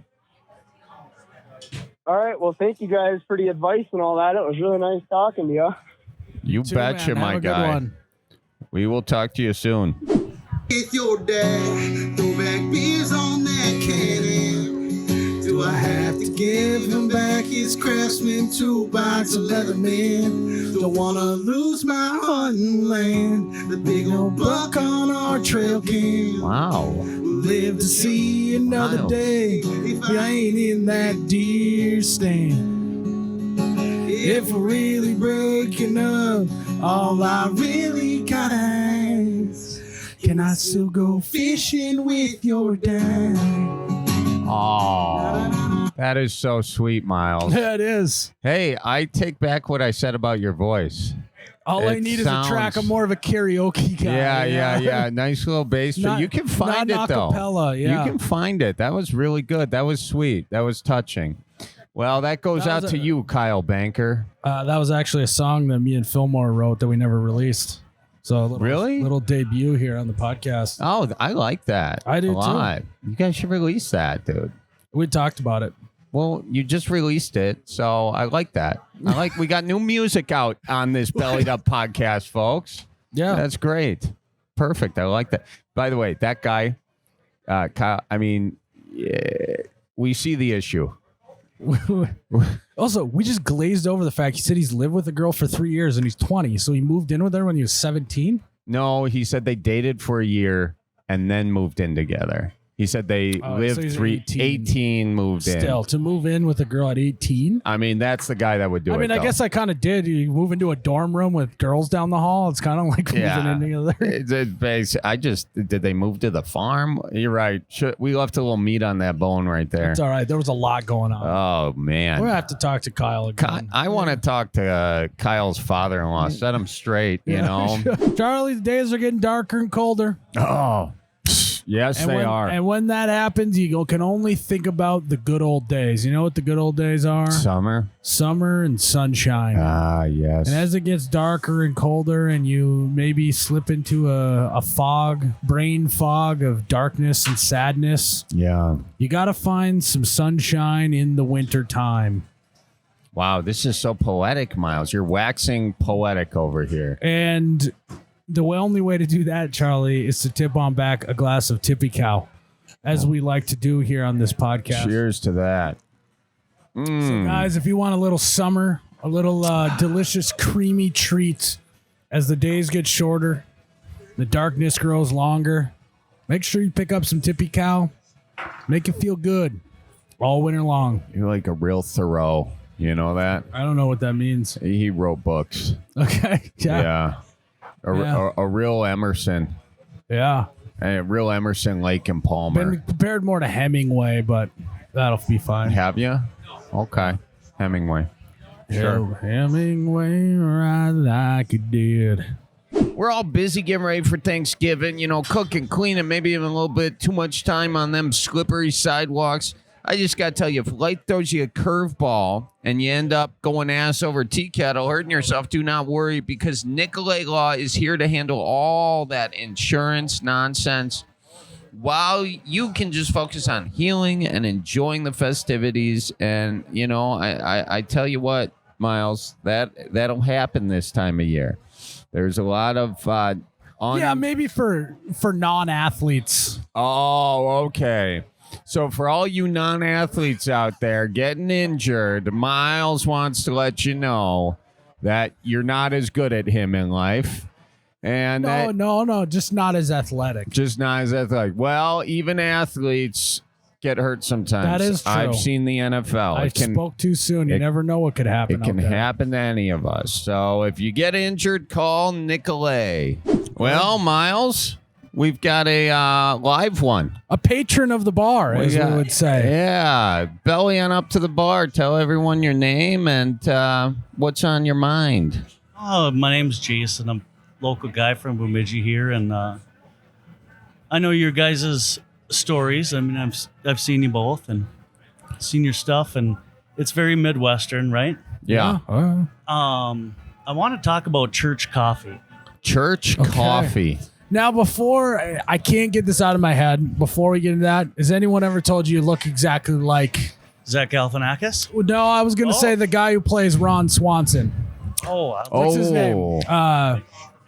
All right. Well, thank you guys for the advice and all that. It was really nice talking to you. You betcha, man. my Have a good guy. one. We will talk to you soon. It's your dad. Throw back beers on that cannon. Do I have to give him back his Craftsman 2 box of Leatherman? Don't wanna lose my hunting land. The big old buck on our trail cam. Wow. Live to see another Miles. day if I ain't in that deer stand. If we're really breaking up, all I really gotta ask, can I still go fishing with your dad? Oh, that is so sweet, Miles. Yeah, it is. Hey, I take back what I said about your voice. All I It need sounds- is a track. I'm more of a karaoke guy. Yeah. Nice little bass. Not- you can find it, not though. acapella, yeah. You can find it. That was really good. That was sweet. That was touching. Well, that goes That out was to a- you, Kyle Banker. That was actually a song that me and Fillmore wrote that we never released. So Really? little debut here on the podcast. Oh, I like that. I do, a too. lot. You guys should release that, dude. We talked about it. Well, you just released it, so I like that. We got new music out on this Bellied Up podcast, folks. Yeah. That's great. Perfect. I like that. By the way, that guy, Kyle, I mean, we see the issue. Also, we just glazed over the fact he said he's lived with a girl for 3 years and he's 20. So he moved in with her when he was 17. No, he said they dated for a year and then moved in together. He said they Oh, so lived he's 18 moved in. Still, to move in with a girl at 18. I mean, that's the guy that would do it. I mean, I though. guess I kind of did. You move into a dorm room with girls down the hall. It's kind of like moving in together. Did they move to the farm? You're right. We left a little meat on that bone right there. It's all right. There was a lot going on. Oh, man. We're going to have to talk to Kyle again. I want to talk to Kyle's father-in-law. Set him straight, you know. Charlie, the days are getting darker and colder. Oh, yes, And they when, are. And when that happens, you can only think about the good old days. You know what the good old days are? Summer. Summer and sunshine. Ah, yes. And as it gets darker and colder and you maybe slip into a brain fog of darkness and sadness, Yeah. you got to find some sunshine in the winter time. Wow, this is so poetic, Miles. You're waxing poetic over here. And the only way to do that, Charlie, is to tip on back a glass of Tippy Cow, as we like to do here on this podcast. Cheers to that. So guys, if you want a little summer, a little delicious, creamy treat as the days get shorter, the darkness grows longer, make sure you pick up some Tippy Cow. Make it feel good all winter long. You're like a real Thoreau. You know that? I don't know what that means. He wrote books. Okay. Yeah. A real Emerson. Yeah. A real Emerson, Lake and Palmer. Been compared more to Hemingway, but that'll be fine. Have you? Okay. Hemingway. Sure. Hemingway, right like it did. We're all busy getting ready for Thanksgiving, cooking, cleaning, maybe even a little bit too much time on them slippery sidewalks. I just got to tell you, if life throws you a curveball and you end up going ass over tea kettle, hurting yourself, do not worry, because Nicolay Law is here to handle all that insurance nonsense while you can just focus on healing and enjoying the festivities. And, I tell you what, Miles, that'll happen this time of year. There's a lot of maybe for non-athletes. Oh, okay. So for all you non-athletes out there getting injured, Miles wants to let you know that you're not as good at him in life. And No, just not as athletic. Just not as athletic. Well, even athletes get hurt sometimes. That is true. I've seen the NFL. I spoke too soon. You never know what could happen. It can happen to any of us. So if you get injured, call Nicolay. Well, Miles, we've got a live one. A patron of the bar, as we would say. Yeah. Belly on up to the bar. Tell everyone your name and what's on your mind. Oh, my name's Jason. I'm a local guy from Bemidji here, and I know your guys' stories. I mean, I've seen you both and seen your stuff, and it's very Midwestern, right? Yeah. I want to talk about church coffee. Church coffee. Now, before I can't get this out of my head, before we get into that, has anyone ever told you look exactly like Zach Galifianakis? No, I was going to say the guy who plays Ron Swanson. What's his name?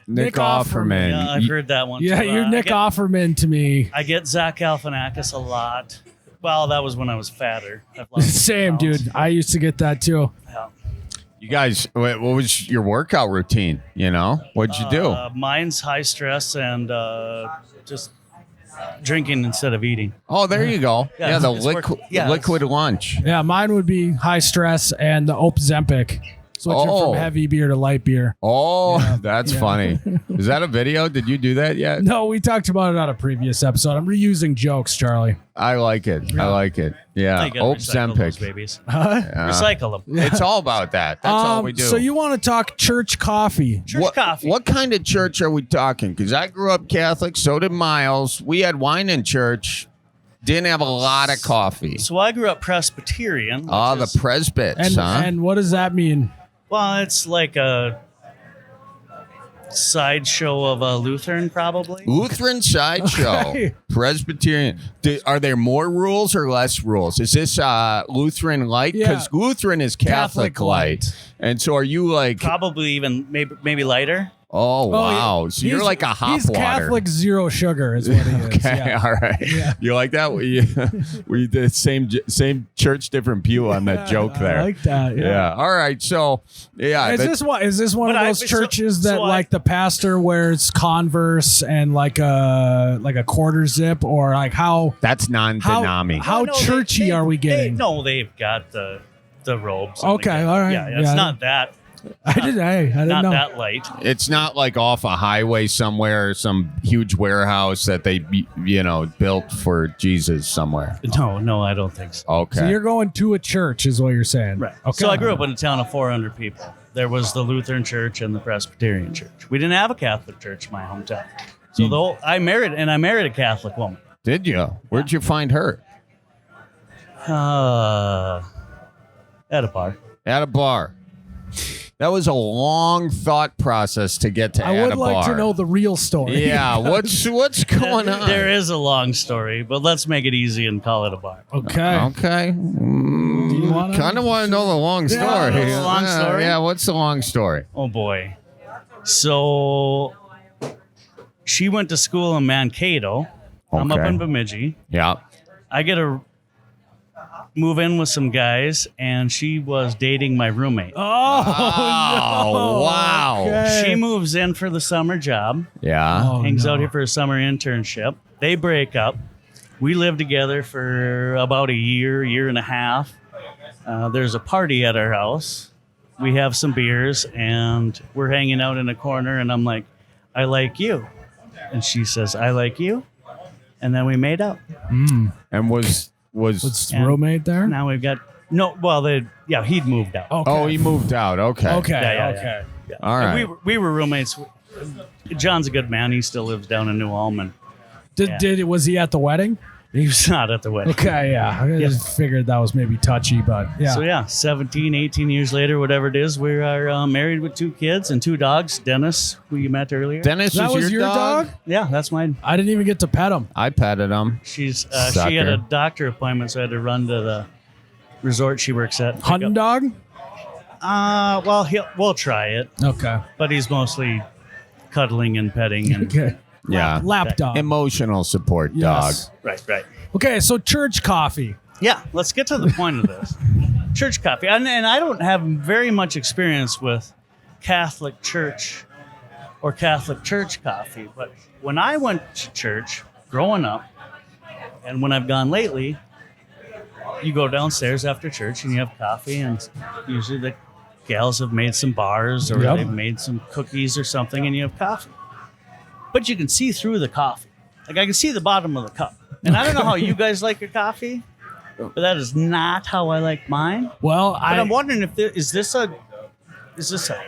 Nick Offerman. Yeah, I've heard that one. Yeah, too. you're Nick Offerman to me. I get Zach Galifianakis a lot. Well, that was when I was fatter. I've lost Same, pounds. dude. I used to get that too. Yeah. You guys, what was your workout routine? What'd you do? Mine's high stress and just drinking instead of eating. Oh, there you go. Yeah, the it's liquid lunch. Yeah, mine would be high stress and the Zempic. Switching from heavy beer to light beer. Oh, that's funny. Is that a video? Did you do that yet? No, we talked about it on a previous episode. I'm reusing jokes, Charlie. I like it. I like it. Yeah. Recycle those babies. Recycle them. It's all about that. That's all we do. So you want to talk church coffee? Coffee. What kind of church are we talking? Because I grew up Catholic. So did Miles. We had wine in church. Didn't have a lot of coffee. So I grew up Presbyterian. The presbyts, huh? And what does that mean? Well, it's like a sideshow of a Lutheran, probably. Lutheran sideshow. Okay. Presbyterian. Are there more rules or less rules? Is this Lutheran light? Because Lutheran is Catholic light. And so are you like... Probably even maybe lighter. Oh, wow. Yeah. So you're like a hop He's water. Catholic zero sugar is what he is. Okay, Yeah. all right. Yeah. You like that? We did same church, different pew on that joke there. I like that. Yeah. All right. So, yeah. Is this one of those churches that like the pastor wears Converse and like a quarter zip, or like how? That's non-denomi. How churchy are we getting? They've got the robes. Okay, all right. Yeah, it's not that. I didn't Not know. that light. It's not like off a highway somewhere, some huge warehouse that they, built for Jesus somewhere. No, I don't think so. Okay. So you're going to a church, is what you're saying, Right. Okay. So I grew up in a town of 400 people. There was the Lutheran church and the Presbyterian church. We didn't have a Catholic church in my hometown. So I married a Catholic woman. Did you? Where'd you find her? At a bar. At a bar. That was a long thought process to get to. I would like to know the real story. Yeah, what's going on? There is a long story, but let's make it easy and call it a bar. Okay. Okay. Kind of want to know the long story. the long story? Yeah, what's the long story? Oh boy. So she went to school in Mankato. I'm up Okay. in Bemidji. Yeah. I get to move in with some guys, and she was dating my roommate. Oh, wow. Okay. She moves in for the summer job, Yeah. hangs out here for a summer internship. They break up. We lived together for about a year and a half. there's a party at our house. We have some beers, and we're hanging out in a corner, and I'm like, I like you. And she says, I like you. And then we made up. And was What's the roommate there? Now we've got, he'd moved out. Okay. Oh, he moved out. Okay. Okay. Yeah. Okay. Yeah. All And right. we were roommates. John's a good man. He still lives down in New Ulm. And Was he at the wedding? he was not at the wedding. Okay, yeah. I just figured that was maybe touchy, but yeah. So 17, 18 years later, whatever it is, we are married with 2 kids and 2 dogs. Dennis, who you met earlier. Dennis that was your dog? Yeah, that's mine. I didn't even get to pet him. I petted him. She had Sucker. a doctor appointment, so I had to run to the resort she works at. Hunting dog? Well, we'll try it, Okay. but he's mostly cuddling and petting and Okay. Yeah. Lap dog. Emotional support dog. Yes. right. Okay, so church coffee. Yeah, let's get to the point of this. Church coffee. And I don't have very much experience with Catholic church or Catholic church coffee, but when I went to church growing up, and when I've gone lately, you go downstairs after church and you have coffee, and usually the gals have made some bars or they've made some cookies or something, and you have coffee. But you can see through the coffee. Like, I can see the bottom of the cup. And I don't know how you guys like your coffee, but that is not how I like mine. Well, But I'm wondering if is this a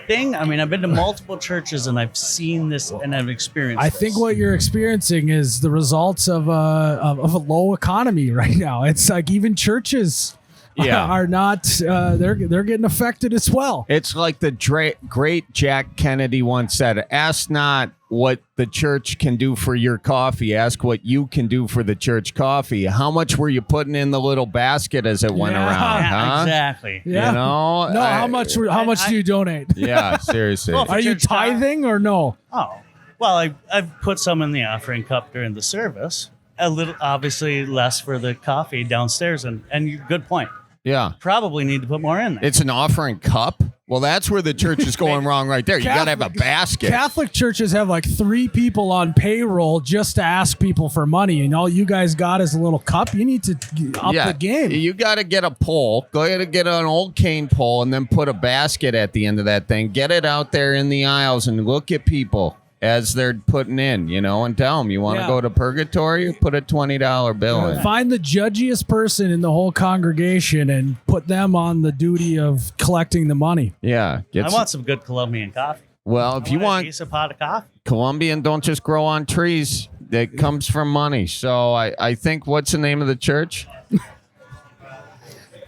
thing? I mean, I've been to multiple churches and I've seen this and I've experienced I this. think what you're experiencing is the results of a low economy right now. It's like even churches are not they're getting affected as well. It's like the great Jack Kennedy once said, ask not what the church can do for your coffee. Ask what you can do for the church coffee. How much were you putting in the little basket as it went around? Huh? Exactly. Yeah. You know? No, how much do you donate? Yeah, seriously. Well, Are you church coffee? tithing or no? Oh, well, I've put some in the offering cup during the service. A little, obviously, less for the coffee downstairs. And good point. Yeah. Probably need to put more in there. It's an offering cup? Well, that's where the church is going wrong right there. You got to have a basket. Catholic churches have like 3 people on payroll just to ask people for money, and all you guys got is a little cup. You need to up the game. You got to get a pole. Go ahead and get an old cane pole and then put a basket at the end of that thing. Get it out there in the aisles and look at people as they're putting in, and tell them, you want to go to purgatory? Put a $20 bill in. Find the judgiest person in the whole congregation and put them on the duty of collecting the money. Yeah. I want some good Colombian coffee. Well, if you a want decent pot of coffee. Colombian, don't just grow on trees. That comes from money. So I think, what's the name of the church?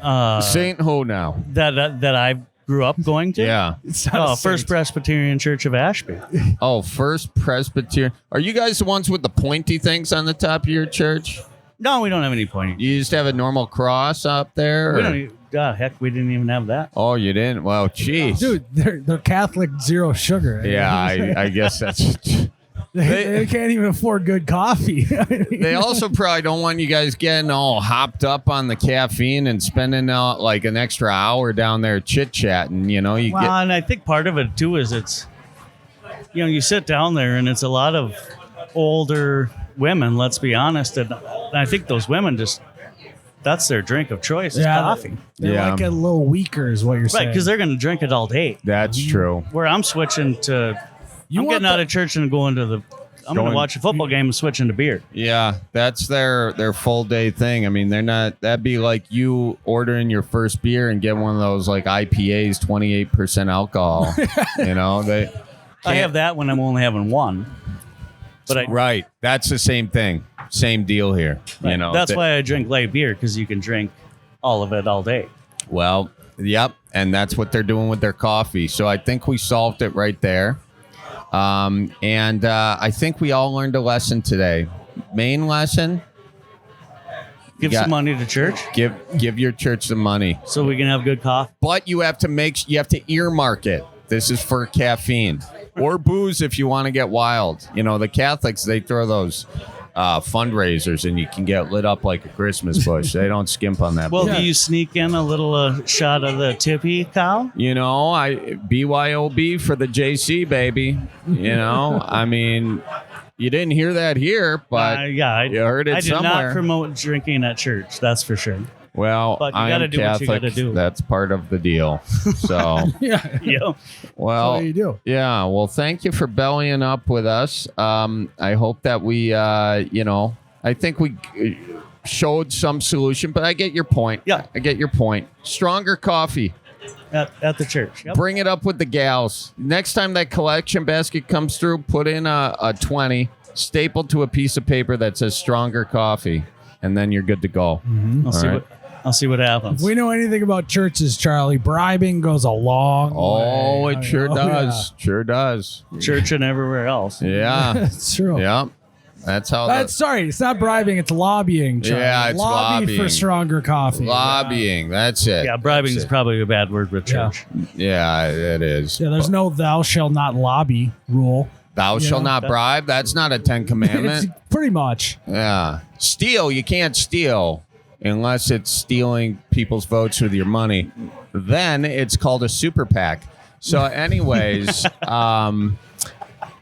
Saint who now? That I grew up going to? Yeah. First Presbyterian Church of Ashby. Oh, First Presbyterian. Are you guys the ones with the pointy things on the top of your church? No, we don't have any pointing. You just have a normal cross up there? We or- don't even, heck, we didn't even have that. Oh, you didn't? Well, geez. Dude, they're Catholic, zero sugar. Yeah, I guess that's... They can't even afford good coffee. They also probably don't want you guys getting all hopped up on the caffeine and spending like an extra hour down there chit-chatting, And I think part of it, too, is it's, you sit down there and it's a lot of older women, let's be honest. And I think those women that's their drink of choice, is coffee. They're like a little weaker is what you're saying. Right, because they're going to drink it all day. That's true. Where I'm switching to... I'm getting out of church and going to I'm going to watch a football game and switch into beer. Yeah, that's their full day thing. I mean, they're not. That'd be like you ordering your first beer and get one of those like IPAs, 28% alcohol. They. I have that when I'm only having one. But right, that's the same thing. Same deal here. Right. That's why I drink light beer, because you can drink all of it all day. Well, yep, and that's what they're doing with their coffee. So I think we solved it right there. And I think we all learned a lesson today. Main lesson: give some money to church. Give your church some money so we can have good coffee. But you have to earmark it. This is for caffeine or booze if you want to get wild. The Catholics, they throw those fundraisers and you can get lit up like a Christmas bush. They don't skimp on that. Well, do you sneak in a little shot of the tippy cow? I BYOB for the JC, baby. I mean, you didn't hear that here, but you heard it somewhere. I did not promote drinking at church, that's for sure. Well, But you I gotta am do what you Catholic. gotta do. That's part of the deal. So, Yeah. Yeah. well, What do you do? yeah. Well, thank you for bellying up with us. I hope that we, I think we showed some solution, but I get your point. Yeah. I get your point. Stronger coffee. At the church. Yep. Bring it up with the gals. Next time that collection basket comes through, put in a 20 stapled to a piece of paper that says stronger coffee, and then you're good to go. I'll see what happens. If we know anything about churches, Charlie, bribing goes a long Oh, way. it sure does. Sure does. Church and everywhere else. Yeah. It's true. Yeah. That's how Sorry, it's not bribing, it's lobbying, Charlie. Yeah, it's Lobby lobbying. for stronger coffee. lobbying. That's it. Yeah, bribing That's is it. probably a bad word with Yeah. church. Yeah, it is. Yeah, there's no thou shall not lobby rule. Thou shalt know, not bribe. That's not a 10 commandment. It's pretty much. Yeah. Steal. You can't steal unless it's stealing people's votes with your money. Then it's called a super PAC. So, anyways,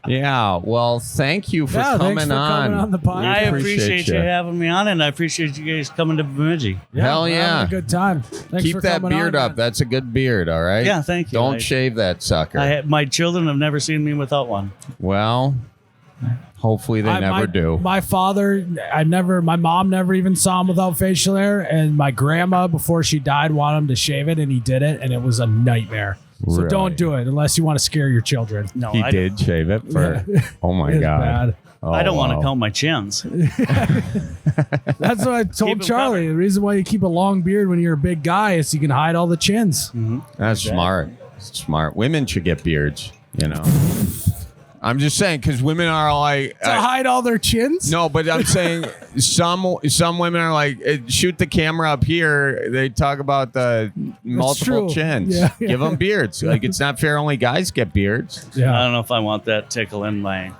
yeah. Well, thank you for Thanks coming for on. coming on the podcast. I appreciate appreciate you you. having me on, and I appreciate you guys coming to Bemidji. Hell we're yeah. having a good time. Thanks Keep for that coming beard on, up. man. That's a good beard, all right? Yeah, thank you. Don't shave that sucker. My children have never seen me without one. Well, hopefully they never do. My father, my mom never even saw him without facial hair, and my grandma, before she died, wanted him to shave it, and he did it, and it was a nightmare. So Really? don't do it unless you want to scare your children. No, He I did shave it for. Oh my It's god! bad. Oh, I don't want to wow. count my chins. That's what I told 'em Charlie. covered. The reason why you keep a long beard when you're a big guy is you can hide all the chins. That's smart. Smart. Women should get beards. You know. I'm just saying because women are like. To hide all their chins? No, but I'm saying some women are like shoot the camera up here. They talk about the multiple true. chins. Yeah. Give them beards. Like it's not fair. Only guys get beards. I Yeah. don't know if I want that tickle in my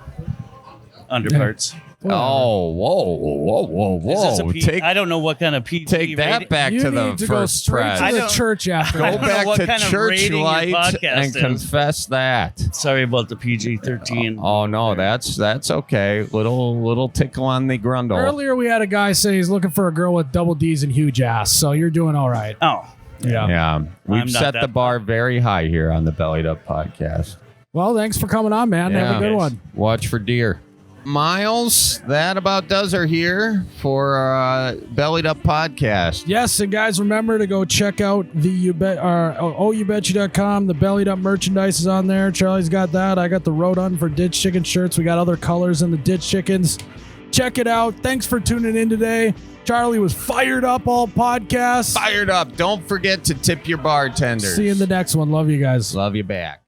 underparts. Oh, whoa! Is this a P- Take I don't know what kind of PG take that rating- back You to the need to go first straight press. to I the don't- church after. Go don't know back what to kind of church rating your light podcast and is. confess that. Sorry about the PG-13. Oh no, that's okay. Little tickle on the grundle. Earlier, we had a guy say he's looking for a girl with double D's and huge ass. So you're doing all right. Oh, Yeah. Yeah, we've I'm not set that the bar very high here on the Bellied Up podcast. Well, thanks for coming on, man. Have a good Yes. one. Watch for deer. Miles, that about does her here for Bellied Up podcast. Yes, and guys, remember to go check out the OUBetcha.com. The Bellied Up merchandise is on there. Charlie's got that. I got the Rodun for Ditch Chicken shirts. We got other colors in the Ditch Chickens. Check it out. Thanks for tuning in today. Charlie was fired up all podcast. Fired up. Don't forget to tip your bartenders. See you in the next one. Love you guys. Love you back.